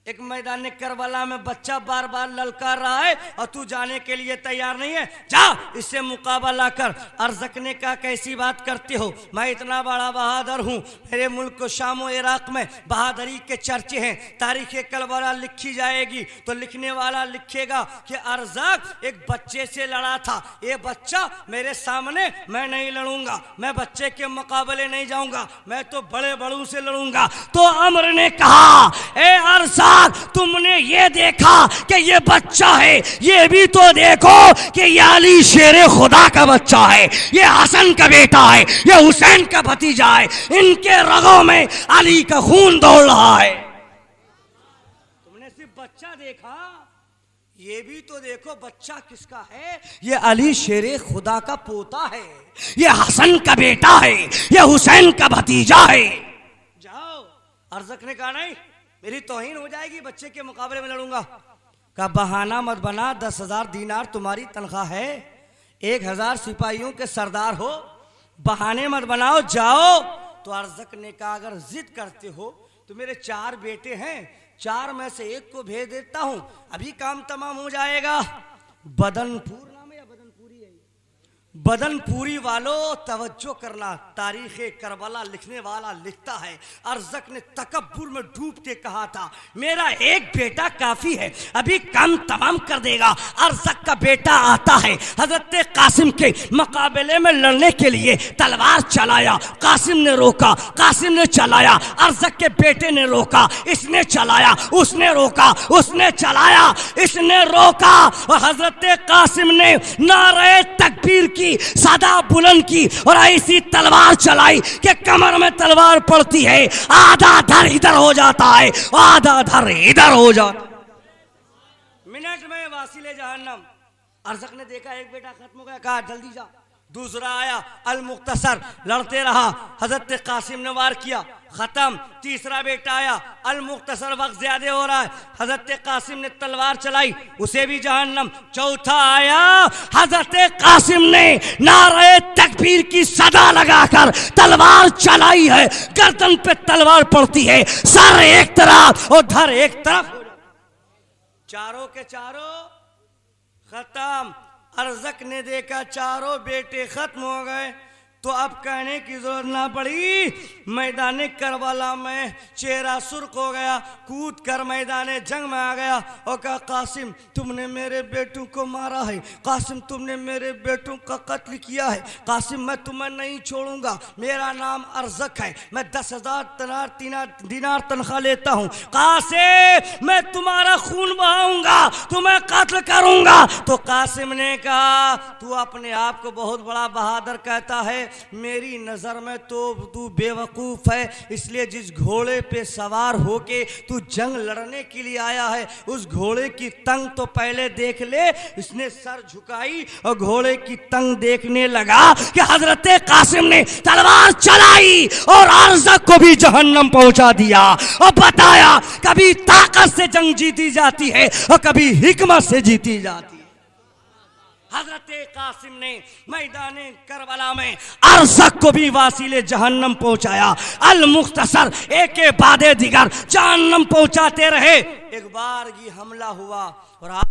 एक मैदान करबला में बच्चा बार बार ललकार रहा है और तू जाने के लिए तैयार नहीं है, जा इससे मुकाबला कर। अरज़क ने कहा, कैसी बात करते हो, मैं इतना बड़ा बहादुर हूँ, मेरे मुल्क को शाम और इराक में बहादुरी के चर्चे हैं, तारीख़ करबला लिखी जाएगी तो लिखने वाला लिखेगा कि अरज़क एक बच्चे से लड़ा था, ये बच्चा मेरे सामने, मैं नहीं लड़ूंगा, मैं बच्चे के मुकाबले नहीं जाऊंगा, मैं तो बड़े बड़ों से लड़ूंगा। तो अमर ने कहा, ए अरज़क तुमने ये देखा कि ये बच्चा है, ये भी तो देखो कि ये अली शेर खुदा का बच्चा है, ये हसन का बेटा है, ये हुसैन का भतीजा है, इनके रगों में अली का खून दौड़ रहा है। तुमने सिर्फ बच्चा देखा, ये भी तो देखो बच्चा किसका है, ये अली शेर खुदा का पोता है, ये हसन का बेटा है, ये हुसैन का भतीजा है। जाओ। अरज़क ने कहा, नहीं मेरी तौहीन हो जाएगी, बच्चे के मुकाबले में लड़ूंगा। का बहाना मत बना, 10,000 दीनार तुम्हारी तनख्वाह है, 1,000 सिपाहियों के सरदार हो, बहाने मत बनाओ, जाओ। तो अरज़क ने कहा, अगर जिद करते हो तो मेरे 4 बेटे हैं, 4 में से एक को भेज देता हूं, अभी काम तमाम हो जाएगा। बदनपुर नाम है या बदनपुरी है? बदनपुरी वालों तवज्जो करना, तारीख़ करबला लिखने वाला लिखता है, अरज़क ने तकब्बुर में डूब के कहा था, मेरा एक बेटा काफ़ी है, अभी काम तमाम कर देगा। अरज़क का बेटा आता है, हज़रत कासिम के मुकाबले में लड़ने के लिए तलवार चलाया, कासिम ने रोका, कासिम ने चलाया, अरज़क के बेटे ने रोका, इसने चलाया, उसने रोका, उसने चलाया, इसने रोका, और हज़रत कासिम ने नारे तकबीर की सदा बुलंद की और ऐसी तलवार चलाई कि कमर में तलवार पड़ती है, आधा धर इधर हो जाता है, आधा धर इधर हो जाता। मिनट में वासिले जहन्नम। अरज़क ने देखा एक बेटा खत्म हो गया, कहा जल्दी जा। दूसरा आया अल मुख्तसर, लड़ते रहा, हजरत कासिम ने वार किया, खत्म। तीसरा बेटा आया अल मुख्तसर, वक्त ज्यादा हो रहा है, हजरत कासिम ने तलवार चलाई, उसे भी जहन्नम। चौथा आया, हजरत कासिम ने नारे तकबीर की सदा लगाकर तलवार चलाई है, गर्दन पे तलवार पड़ती है, सर एक तरफ और धर एक तरफ, चारों के चारों खत्म। अरज़क ने देखा चारों बेटे खत्म हो गए, तो अब कहने की जरूरत ना पड़ी, मैदान करबला में चेहरा सुर्ख हो गया, कूद कर मैदान जंग में आ गया और कहा, कासिम तुमने मेरे बेटों को मारा है, कासिम तुमने मेरे बेटों का कत्ल किया है, कासिम मैं तुम्हें नहीं छोड़ूंगा, मेरा नाम अरज़क है, मैं 10,000 दीनार तनख्वाह लेता हूँ, कासिम मैं तुम्हारा खून बहाऊंगा, तुम्हें कत्ल करूंगा। तो कासिम ने कहा, तू अपने आप को बहुत बड़ा बहादुर कहता है, मेरी नजर में तो तू बेवकूफ है, इसलिए जिस घोड़े पे सवार होके तू जंग लड़ने के लिए आया है, उस घोड़े की तंग तो पहले देख ले। इसने सर झुकाई और घोड़े की तंग देखने लगा कि हजरत कासिम ने तलवार चलाई और अरज़क को भी जहन्नम पहुंचा दिया और बताया, कभी ताकत से जंग जीती जाती है और कभी हिकमत से जीती जाती है। हजरत कासिम ने मैदान करबला में अरज़क को भी वासिले जहन्नम पहुंचाया। अल मुख्तसर एक के बाद दिगर जहन्नम पहुंचाते रहे। एक बार ये हमला हुआ और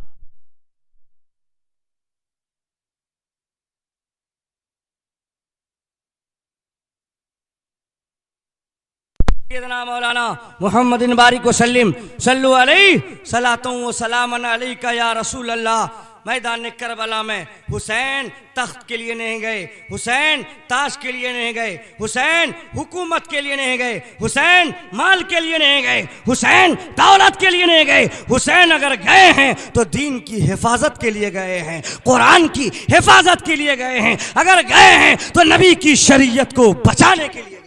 मौलाना मोहम्मद बारिक वसल्लम सल्लु अलैहि सलातों व सलामन अलैका या रसूल अल्लाह। मैदान करबला में हुसैन तख्त के लिए नहीं गए, हुसैन ताश के लिए नहीं गए, हुसैन हुकूमत के लिए नहीं गए, हुसैन माल के लिए नहीं गए, हुसैन दौलत के लिए नहीं गए। हुसैन अगर गए हैं तो दीन की हिफाजत के लिए गए हैं, कुरान की हिफाजत के लिए गए हैं, अगर गए हैं तो नबी की शरीयत को बचाने के लिए गए।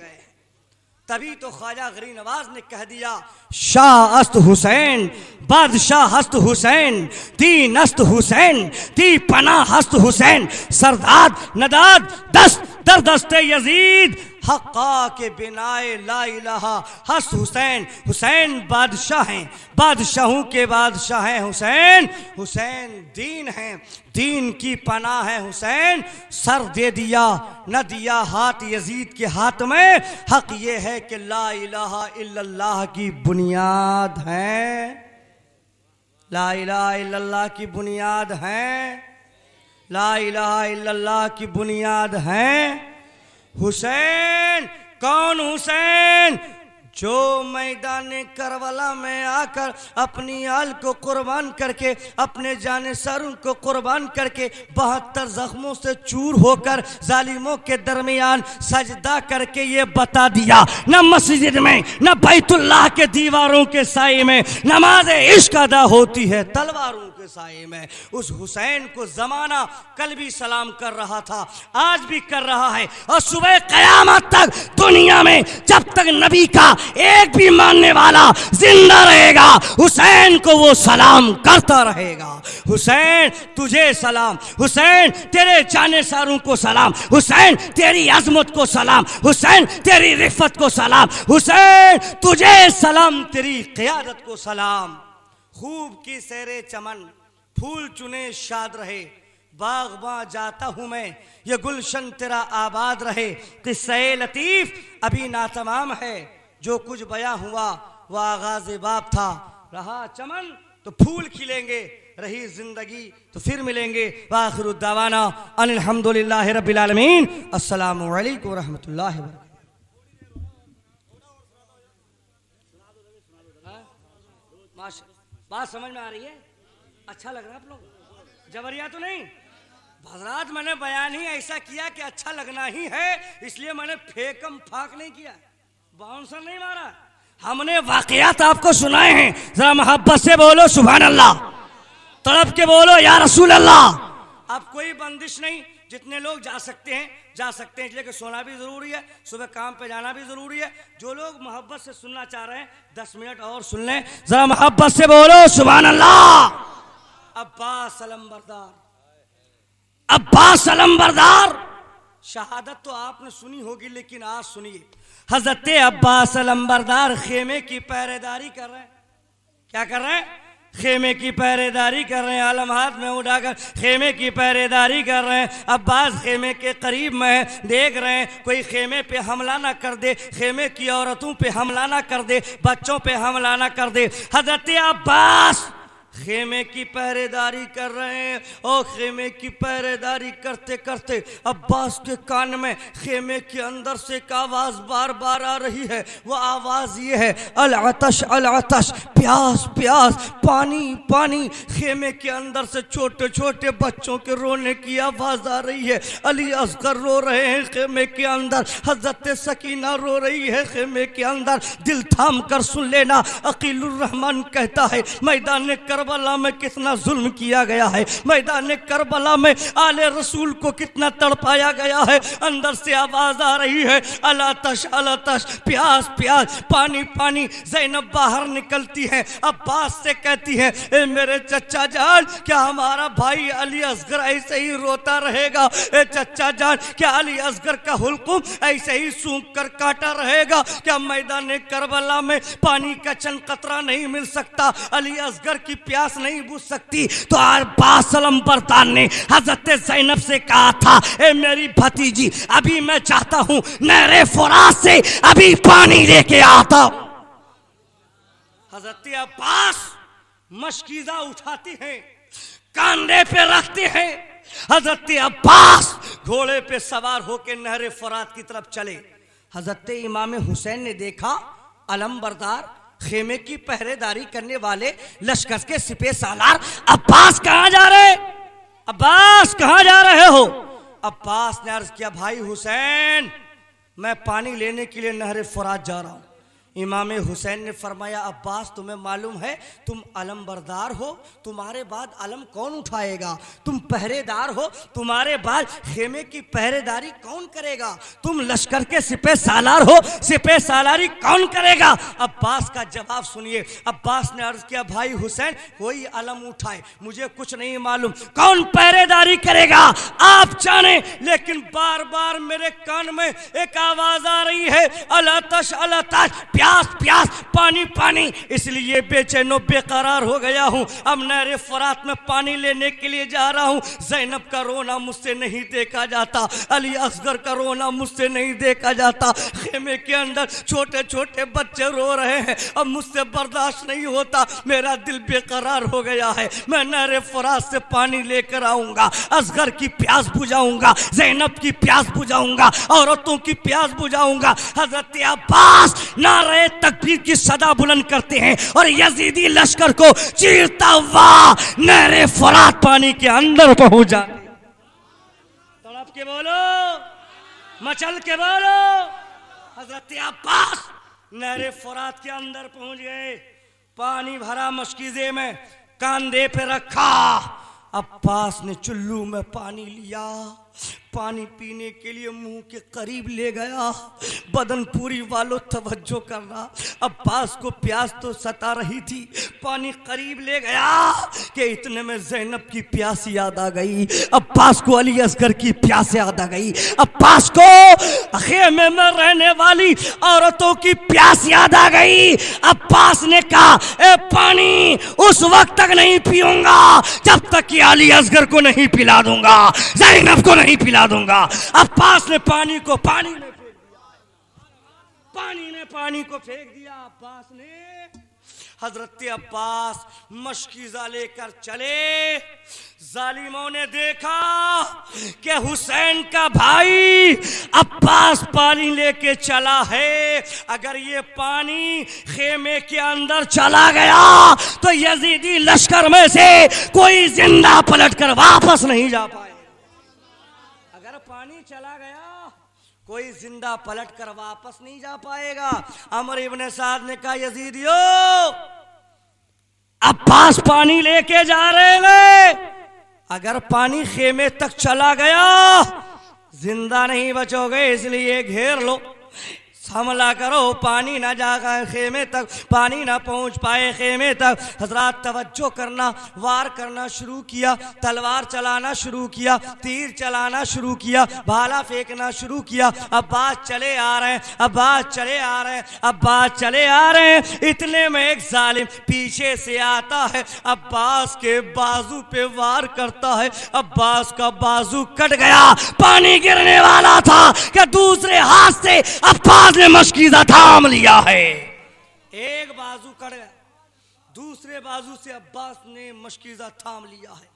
तभी तो ख्वाजा गरीब नवाज ने कह दिया, शाह अस्त हुसैन, बादशाह हस्त हुसैन, दीन अस्त हुसैन, दी पना हस्त हुसैन, सरदाद नदाद दस्त दर दस्ते यजीद हक्का के बिनाए ला इलाहा हस हुसैन, हुसैन बादशाह हैं, बादशाहों के बादशाह हैं हुसैन, हुसैन दीन हैं, दीन की पनाह है हुसैन, सर दे दिया न दिया हाथ यजीद के हाथ में, हक ये है कि ला इलाहा इल्लल्लाह की बुनियाद है, ला इलाहा इल्लल्लाह की बुनियाद है, ला इलाहा इल्लल्लाह की बुनियाद है। हुसैन कौन? हुसैन जो मैदान करबला में आकर अपनी आल को कुर्बान करके, अपने जानिसारों को कुर्बान करके 72 जख्मों से चूर होकर जालिमों के दरमियान सजदा करके ये बता दिया, न मस्जिद में न बैतुल्लाह के दीवारों के साए में नमाज इश्क अदा होती है तलवारों के साए में। उस हुसैन को जमाना कल भी सलाम कर रहा था, आज भी कर रहा है, और सुबह कयामत तक दुनिया में जब तक नबी का एक भी मानने वाला जिंदा रहेगा हुसैन को वो सलाम करता रहेगा। हुसैन तुझे सलाम, हुसैन तेरे जानिसारों को सलाम, हुसैन तेरी अजमत को सलाम, हुसैन तेरी रिफत को सलाम, हुसैन तुझे सलाम, तेरी क़ियादत को सलाम। खूब की सैरे चमन फूल चुने शाद रहे, बागबां जाता हूँ मैं ये गुलशन तेरा आबाद रहे। किस्से लतीफ अभी नातमाम है, जो कुछ बयां हुआ वह आगाज़ बाब था। रहा चमन तो फूल खिलेंगे, रही जिंदगी तो फिर मिलेंगे। वाखिरु दावाना अनिल हम्दुलिल्लाहि रब्बिल आलमीन। अस्सलामु अलैकुम व रहमतुल्लाहि व बरकातुहू। बात समझ में आ रही है? अच्छा लग रहा है आप लोग? जबरिया तो नहीं हजरात, मैंने बयान ही ऐसा किया कि अच्छा लगना ही है, इसलिए मैंने फेकम फाक नहीं किया, बाउंसर नहीं मारा। हमने वाकयात आपको सुनाए हैं, जरा मोहब्बत से बोलो सुभान अल्लाह, तड़प के बोलो या रसूल अल्लाह। अब कोई बंदिश नहीं, जितने लोग जा सकते हैं जा सकते हैं, इसलिए कि सोना भी ज़रूरी है, सुबह काम पे जाना भी ज़रूरी है। जो लोग मोहब्बत से सुनना चाह रहे हैं 10 मिनट और सुन लें, जरा मोहब्बत से बोलो सुभान अल्लाह। अब्बास अलंबरदार, अब्बास अलंबरदार, शहादत तो आपने सुनी होगी, लेकिन आज सुनिए। हजरत अब्बास अलंबरदार खेमे की पहरेदारी कर रहे हैं। क्या कर रहे हैं? खेमे की पहरेदारी कर रहे हैं, आलम हाथ में उठाकर खेमे की पहरेदारी कर रहे हैं। अब्बास खेमे के करीब में देख रहे हैं कोई खेमे पे हमला ना कर दे, खेमे की औरतों पे हमला ना कर दे, बच्चों पे हमला ना कर दे। हजरत अब्बास खेमे की पहरेदारी कर रहे हैं, और खेमे की पहरेदारी करते करते अब्बास के कान में खेमे के अंदर से एक आवाज़ बार बार आ रही है। वो आवाज़ ये है, अल अतश अल अतश, प्यास प्यास, पानी पानी। खेमे के अंदर से छोटे छोटे बच्चों के रोने की आवाज़ आ रही है। अली असगर रो रहे हैं खेमे के अंदर, हजरत सकीना रो रही है खेमे के अंदर। दिल थाम कर सुन लेना, अकीलुर रहमान कहता है मैदान करबला में कितना जुल्म किया गया है, मैदान करबला में आले रसूल को कितना तड़पाया गया है। अंदर से आवाज आ रही है अलातश अलातश, प्यास प्यास, पानी पानी। ज़ैनब बाहर निकलती है, अब्बास से कहती है ए मेरे चचा जान, क्या हमारा भाई अली असगर ऐसे ही रोता रहेगा? ए चचा जान, क्या अली असगर का हुल्कुम ऐसे ही सूंघ कर काटा रहेगा? क्या मैदान करबला में पानी का चंद कतरा नहीं मिल सकता? अली असगर की प्यास नहीं बुझ सकती? तो अब्बास अलंबरदार ने हजरत ज़ैनब से कहा था ए मेरी भतीजी, अभी मैं चाहता हूं नहरे फुरात से अभी पानी लेके आता। हजरत अब्बास मशकीज़ा उठाती हैं, कांधे पे रखते हैं। हजरत अब्बास घोड़े पे सवार होकर नहरे फुरात की तरफ चले। हजरत इमाम हुसैन ने देखा अलंबरदार खेमे की पहरेदारी करने वाले लश्कर के सिपह सालार, अब्बास कहां जा रहे? अब्बास कहां जा रहे हो? अब्बास ने अर्ज किया भाई हुसैन, मैं पानी लेने के लिए नहरे फुरात जा रहा हूं। इमाम हुसैन ने फरमाया अब्बास तुम्हें मालूम है तुम अलम बरदार हो, तुम्हारे बाद अलम कौन उठाएगा? तुम पहरेदार हो, तुम्हारे बाद खेमे की पहरेदारी कौन करेगा? तुम लश्कर के सिपह सालार हो, सिपह सालारी कौन करेगा? अब्बास का जवाब सुनिए। अब्बास ने अर्ज किया भाई हुसैन कोई अलम उठाए, मुझे कुछ नहीं मालूम, कौन पहरेदारी करेगा आप जाने, लेकिन बार बार मेरे कान में एक आवाज आ रही है अलातश अलातश, प्यास प्यास, पानी पानी, इसलिए बेचैनो बेकरार हो गया हूं। अब नहरे फरात में पानी लेने के लिए जा रहा हूं। ज़ैनब का रोना मुझसे नहीं देखा जाता, अली असगर का रोना मुझसे नहीं देखा जाता, खेमे के अंदर छोटे छोटे बच्चे रो रहे हैं, अब मुझसे बर्दाश्त नहीं होता, मेरा दिल बेकरार हो गया है। मैं नहरे फरात से पानी लेकर आऊंगा, असगर की प्यास बुझाऊंगा, ज़ैनब की प्यास बुझाऊंगा, औरतों की प्यास बुझाऊंगा। हजरत अब्बास नारे तकबीर की सदा बुलंद करते हैं और यजीदी लश्कर को चीरता हुआ नहरे फरात पानी के अंदर पहुंच जाते। तड़प के बोलो, मचल के बोलो। हजरत अब्बास नहरे फरात के अंदर पहुंच गए, पानी भरा मशकीजे में, कांधे पे रखा। अब्बास ने चुल्लू में पानी लिया, पानी पीने के लिए मुंह के करीब ले गया। बदन पूरी वालों तवज्जो करना, अब्बास को प्यास तो सता रही थी, पानी करीब ले गया कि इतने में ज़ैनब की प्यास याद आ गई, अब्बास को अली असगर की प्यास याद आ गई, अब्बास को खेमे में रहने वाली औरतों की प्यास याद आ गई। अब्बास ने कहा ए पानी उस वक्त तक नहीं पीऊंगा जब तक कि अली असगर को नहीं पिला दूंगा, ज़ैनब को नहीं पिला दूंगा। अब्बास ने पानी को पानी में फेंक दिया, पानी ने पानी को फेंक दिया। अब्बास ने, हजरत अब्बास मशकीज़ा लेकर चले। जालिमों ने देखा कि हुसैन का भाई अब्बास पानी लेके चला है, अगर ये पानी खेमे के अंदर चला गया तो यजीदी लश्कर में से कोई जिंदा पलटकर वापस नहीं जा पाए। पानी चला गया कोई जिंदा पलट कर वापस नहीं जा पाएगा। अमर इब्ने साद ने कहा यजीदियो अब्बास पानी लेके जा रहे हैं, अगर पानी खेमे तक चला गया जिंदा नहीं बचोगे, इसलिए घेर लो, हमला करो, पानी ना जागा खेमे तक, पानी ना पहुंच पाए खेमे तक। हजरात तवज्जो करना, वार करना शुरू किया, तलवार चलाना शुरू किया, तीर चलाना शुरू किया, भाला फेंकना शुरू किया। अब्बास चले आ रहे हैं, अब्बास चले आ रहे हैं, अब्बास चले आ रहे हैं। इतने में एक जालिम पीछे से आता है, अब्बास के बाजू पे वार करता है, अब्बास का बाजू कट गया, पानी गिरने वाला था कि दूसरे हाथ से अब्बास ने मशकीज़ा थाम लिया है। एक बाजू कट गया, दूसरे बाजू से अब्बास ने मशकीज़ा थाम लिया है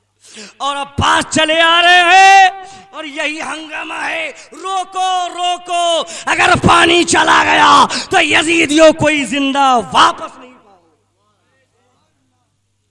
और अब्बास चले आ रहे हैं और यही हंगामा है, रोको रोको, अगर पानी चला गया तो यजीदियों कोई जिंदा वापस नहीं पाओगे।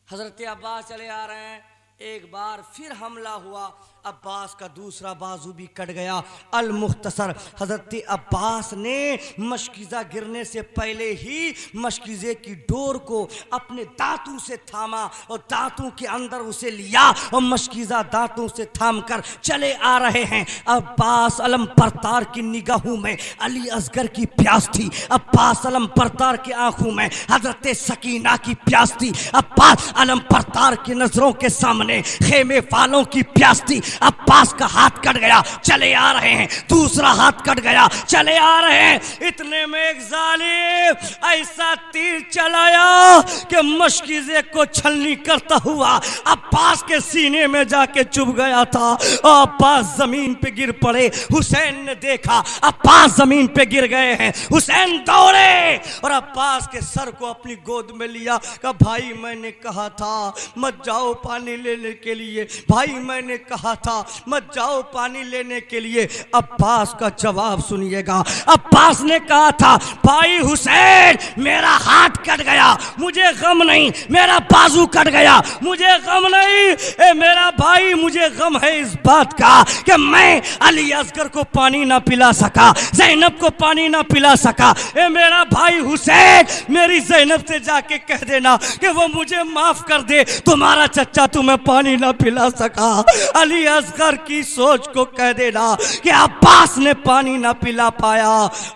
हजरत अब्बास चले आ रहे हैं, एक बार फिर हमला हुआ, अब्बास का दूसरा बाजू भी कट गया। अल मुख्तसर, हजरत अब्बास ने मशकीज़ा गिरने से पहले ही मशकीज़े की डोर को अपने दांतों से थामा और दांतों के अंदर उसे लिया और मशकीज़ा दांतों से थाम कर चले आ रहे हैं। अब्बास अलम परतार की निगाहों में अली असगर की प्यास थी, अब्बास अलम परतार की आंखों में हजरत सकीना की प्यास थी, अब्बास अलम परतार की नजरों के सामने खेमे वालों की प्यास थी। अब्बास का हाथ कट गया, चले आ रहे हैं, दूसरा हाथ कट गया, चले आ रहे हैं। इतने में एक जालिम ऐसा तीर चलाया कि मशकीज़े को छलनी करता हुआ अब्बास के सीने में जाके चुभ गया था और अब्बास जमीन पे गिर पड़े। हुसैन ने देखा अब्बास जमीन पे गिर गए हैं, हुसैन दौड़े और अब्बास के सर को अपनी गोद में लिया, कहा भाई मैंने कहा था मत जाओ पानी लेने के लिए, भाई मैंने कहा था मत जाओ पानी लेने के लिए। अब्बास का जवाब सुनिएगा। अब्बास ने कहा था भाई हुसैन मेरा हाथ कट गया मुझे गम नहीं, मेरा बाजू कट गया मुझे गम नहीं, ए मेरा भाई मुझे गम है इस बात का कि मैं अली असगर को पानी ना पिला सका, ज़ैनब को पानी ना पिला सका। ए मेरा भाई हुसैन मेरी ज़ैनब से जाके कह देना कि वो मुझे माफ कर दे, तुम्हारा चच्चा तुम्हें पानी ना पिला सका। अली असगर की सोच को कह देना कि अब्बास ने पानी ना पिला पाया।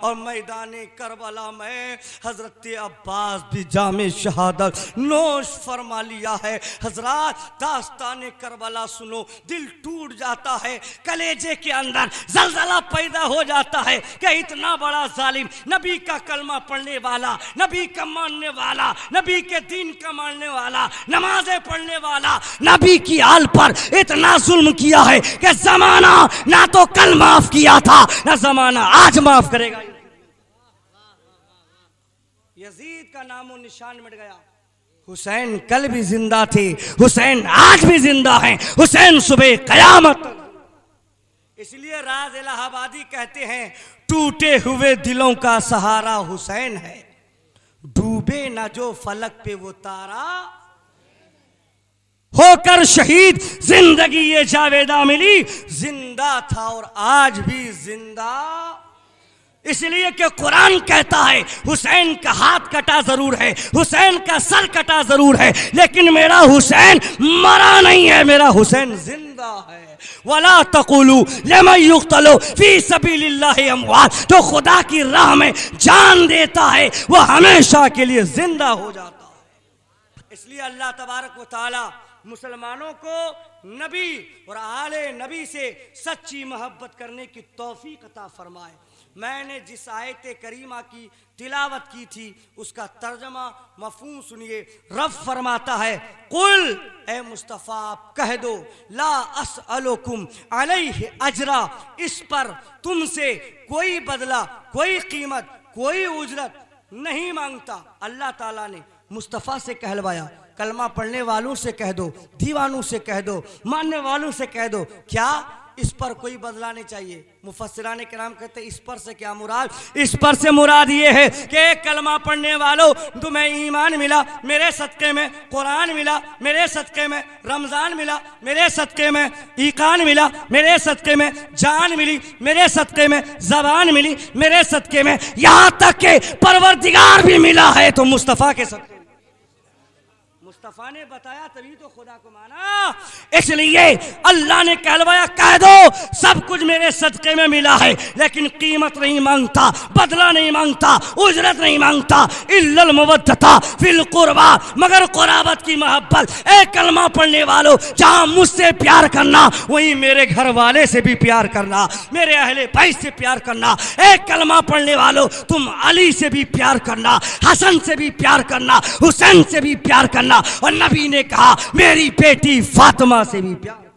और मैदाने करबला में हजरत अब्बास भी जामे शहादत नोश फरमा लिया है। हजरात दास्ताने करबला सुनो, दिल टूट जाता है, कलेजे के अंदर जलजला पैदा हो जाता है कि इतना बड़ा जालिम, नबी का कलमा पढ़ने वाला, नबी का मानने वाला, नबी के दीन का मानने वाला, नमाजें पढ़ने वाला, नबी की आल पर इतना जुल्म किया है कि जमाना ना तो कल माफ किया था ना जमाना आज माफ करेगा। यजीद का नामो निशान मिट गया। हुसैन कल भी जिंदा थे, हुसैन आज भी जिंदा हैं, हुसैन सुबह कयामत। इसलिए राज इलाहाबादी कहते हैं टूटे हुए दिलों का सहारा हुसैन है, डूबे ना जो फलक पे वो तारा, होकर शहीद जिंदगी ये जावेदा मिली, जिंदा था और आज भी जिंदा। इसलिए कि कुरान कहता है हुसैन का हाथ कटा जरूर है, हुसैन का सर कटा जरूर है, लेकिन मेरा हुसैन मरा नहीं है, मेरा हुसैन जिंदा है। वला तकुलू लिमन युक्तलू फी सबीलिल्लाहि अमवात, तो खुदा की राह में जान देता है वो हमेशा के लिए जिंदा हो जाता है। इसलिए अल्लाह तबारक व तआला मुसलमानों को नबी और आले नबी से सच्ची मोहब्बत करने की तौफीक अता फरमाए। मैंने जिस आयत करीमा की तिलावत की थी उसका तर्जमा मफहूम सुनिए। रब फरमाता है कुल ए मुस्तफ़ा आप कह दो ला अस्अलुकुम अलैहि अजरा, इस पर तुमसे कोई बदला, कोई कीमत, कोई उजरत नहीं मांगता। अल्लाह ताला ने मुस्तफ़ा से कहलवाया, कलमा पढ़ने वालों से कह दो, दीवानों से कह दो, मानने वालों से कह दो, क्या इस पर कोई बदला नहीं चाहिए। मुफस्सिराने किराम कहते हैं इस पर से क्या मुराद, इस पर से मुराद ये है कि कलमा पढ़ने वालों तुम्हें ईमान मिला, मेरे सदक़े में कुरान मिला, मेरे सदक़े में रमज़ान मिला, मेरे सदक़े में ईकान मिला, मेरे सदक़े में जान मिली, मेरे सदक़े में ज़बान मिली, मेरे सदक़े में यहाँ तक के परवरदिगार भी मिला है, तो मुस्तफ़ा के सदक़े मुस्तफा ने बताया तभी तो खुदा को माना। इसलिए अल्लाह ने कहलवाया कह दो सब कुछ मेरे सदक़े में मिला है, लेकिन कीमत नहीं मांगता, बदला नहीं मांगता, उजरत नहीं मांगता, इल्लल मवद्दता फिल कुर्बा, मगर कुराबत की मोहब्बत। ए कलमा पढ़ने वालों, जहां मुझसे प्यार करना वहीं मेरे घर वाले से भी प्यार करना, मेरे अहले बैत से प्यार करना। ए कलमा पढ़ने वालों, तुम अली से भी प्यार करना, हसन से भी प्यार करना, हुसैन से भी प्यार करना, और नबी ने कहा मेरी बेटी फातिमा से भी प्यार।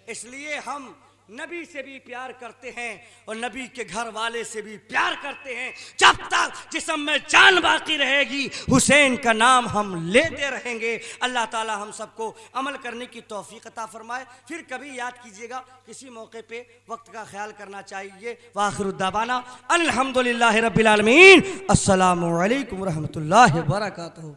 इसलिए हम नबी से भी प्यार करते हैं और नबी के घर वाले से भी प्यार करते हैं। जब तक जिस्म में जान बाकी रहेगी हुसैन का नाम हम लेते रहेंगे। अल्लाह ताला हम सबको अमल करने की तौफीक अता फरमाए। फिर कभी याद कीजिएगा, किसी मौके पे वक्त का ख्याल करना चाहिए। वाखिरु दावाना अल्हम्दुलिल्लाहि रब्बिल आलमीन। अस्सलामु अलैकुम व रहमतुल्लाहि व बरकातुहू।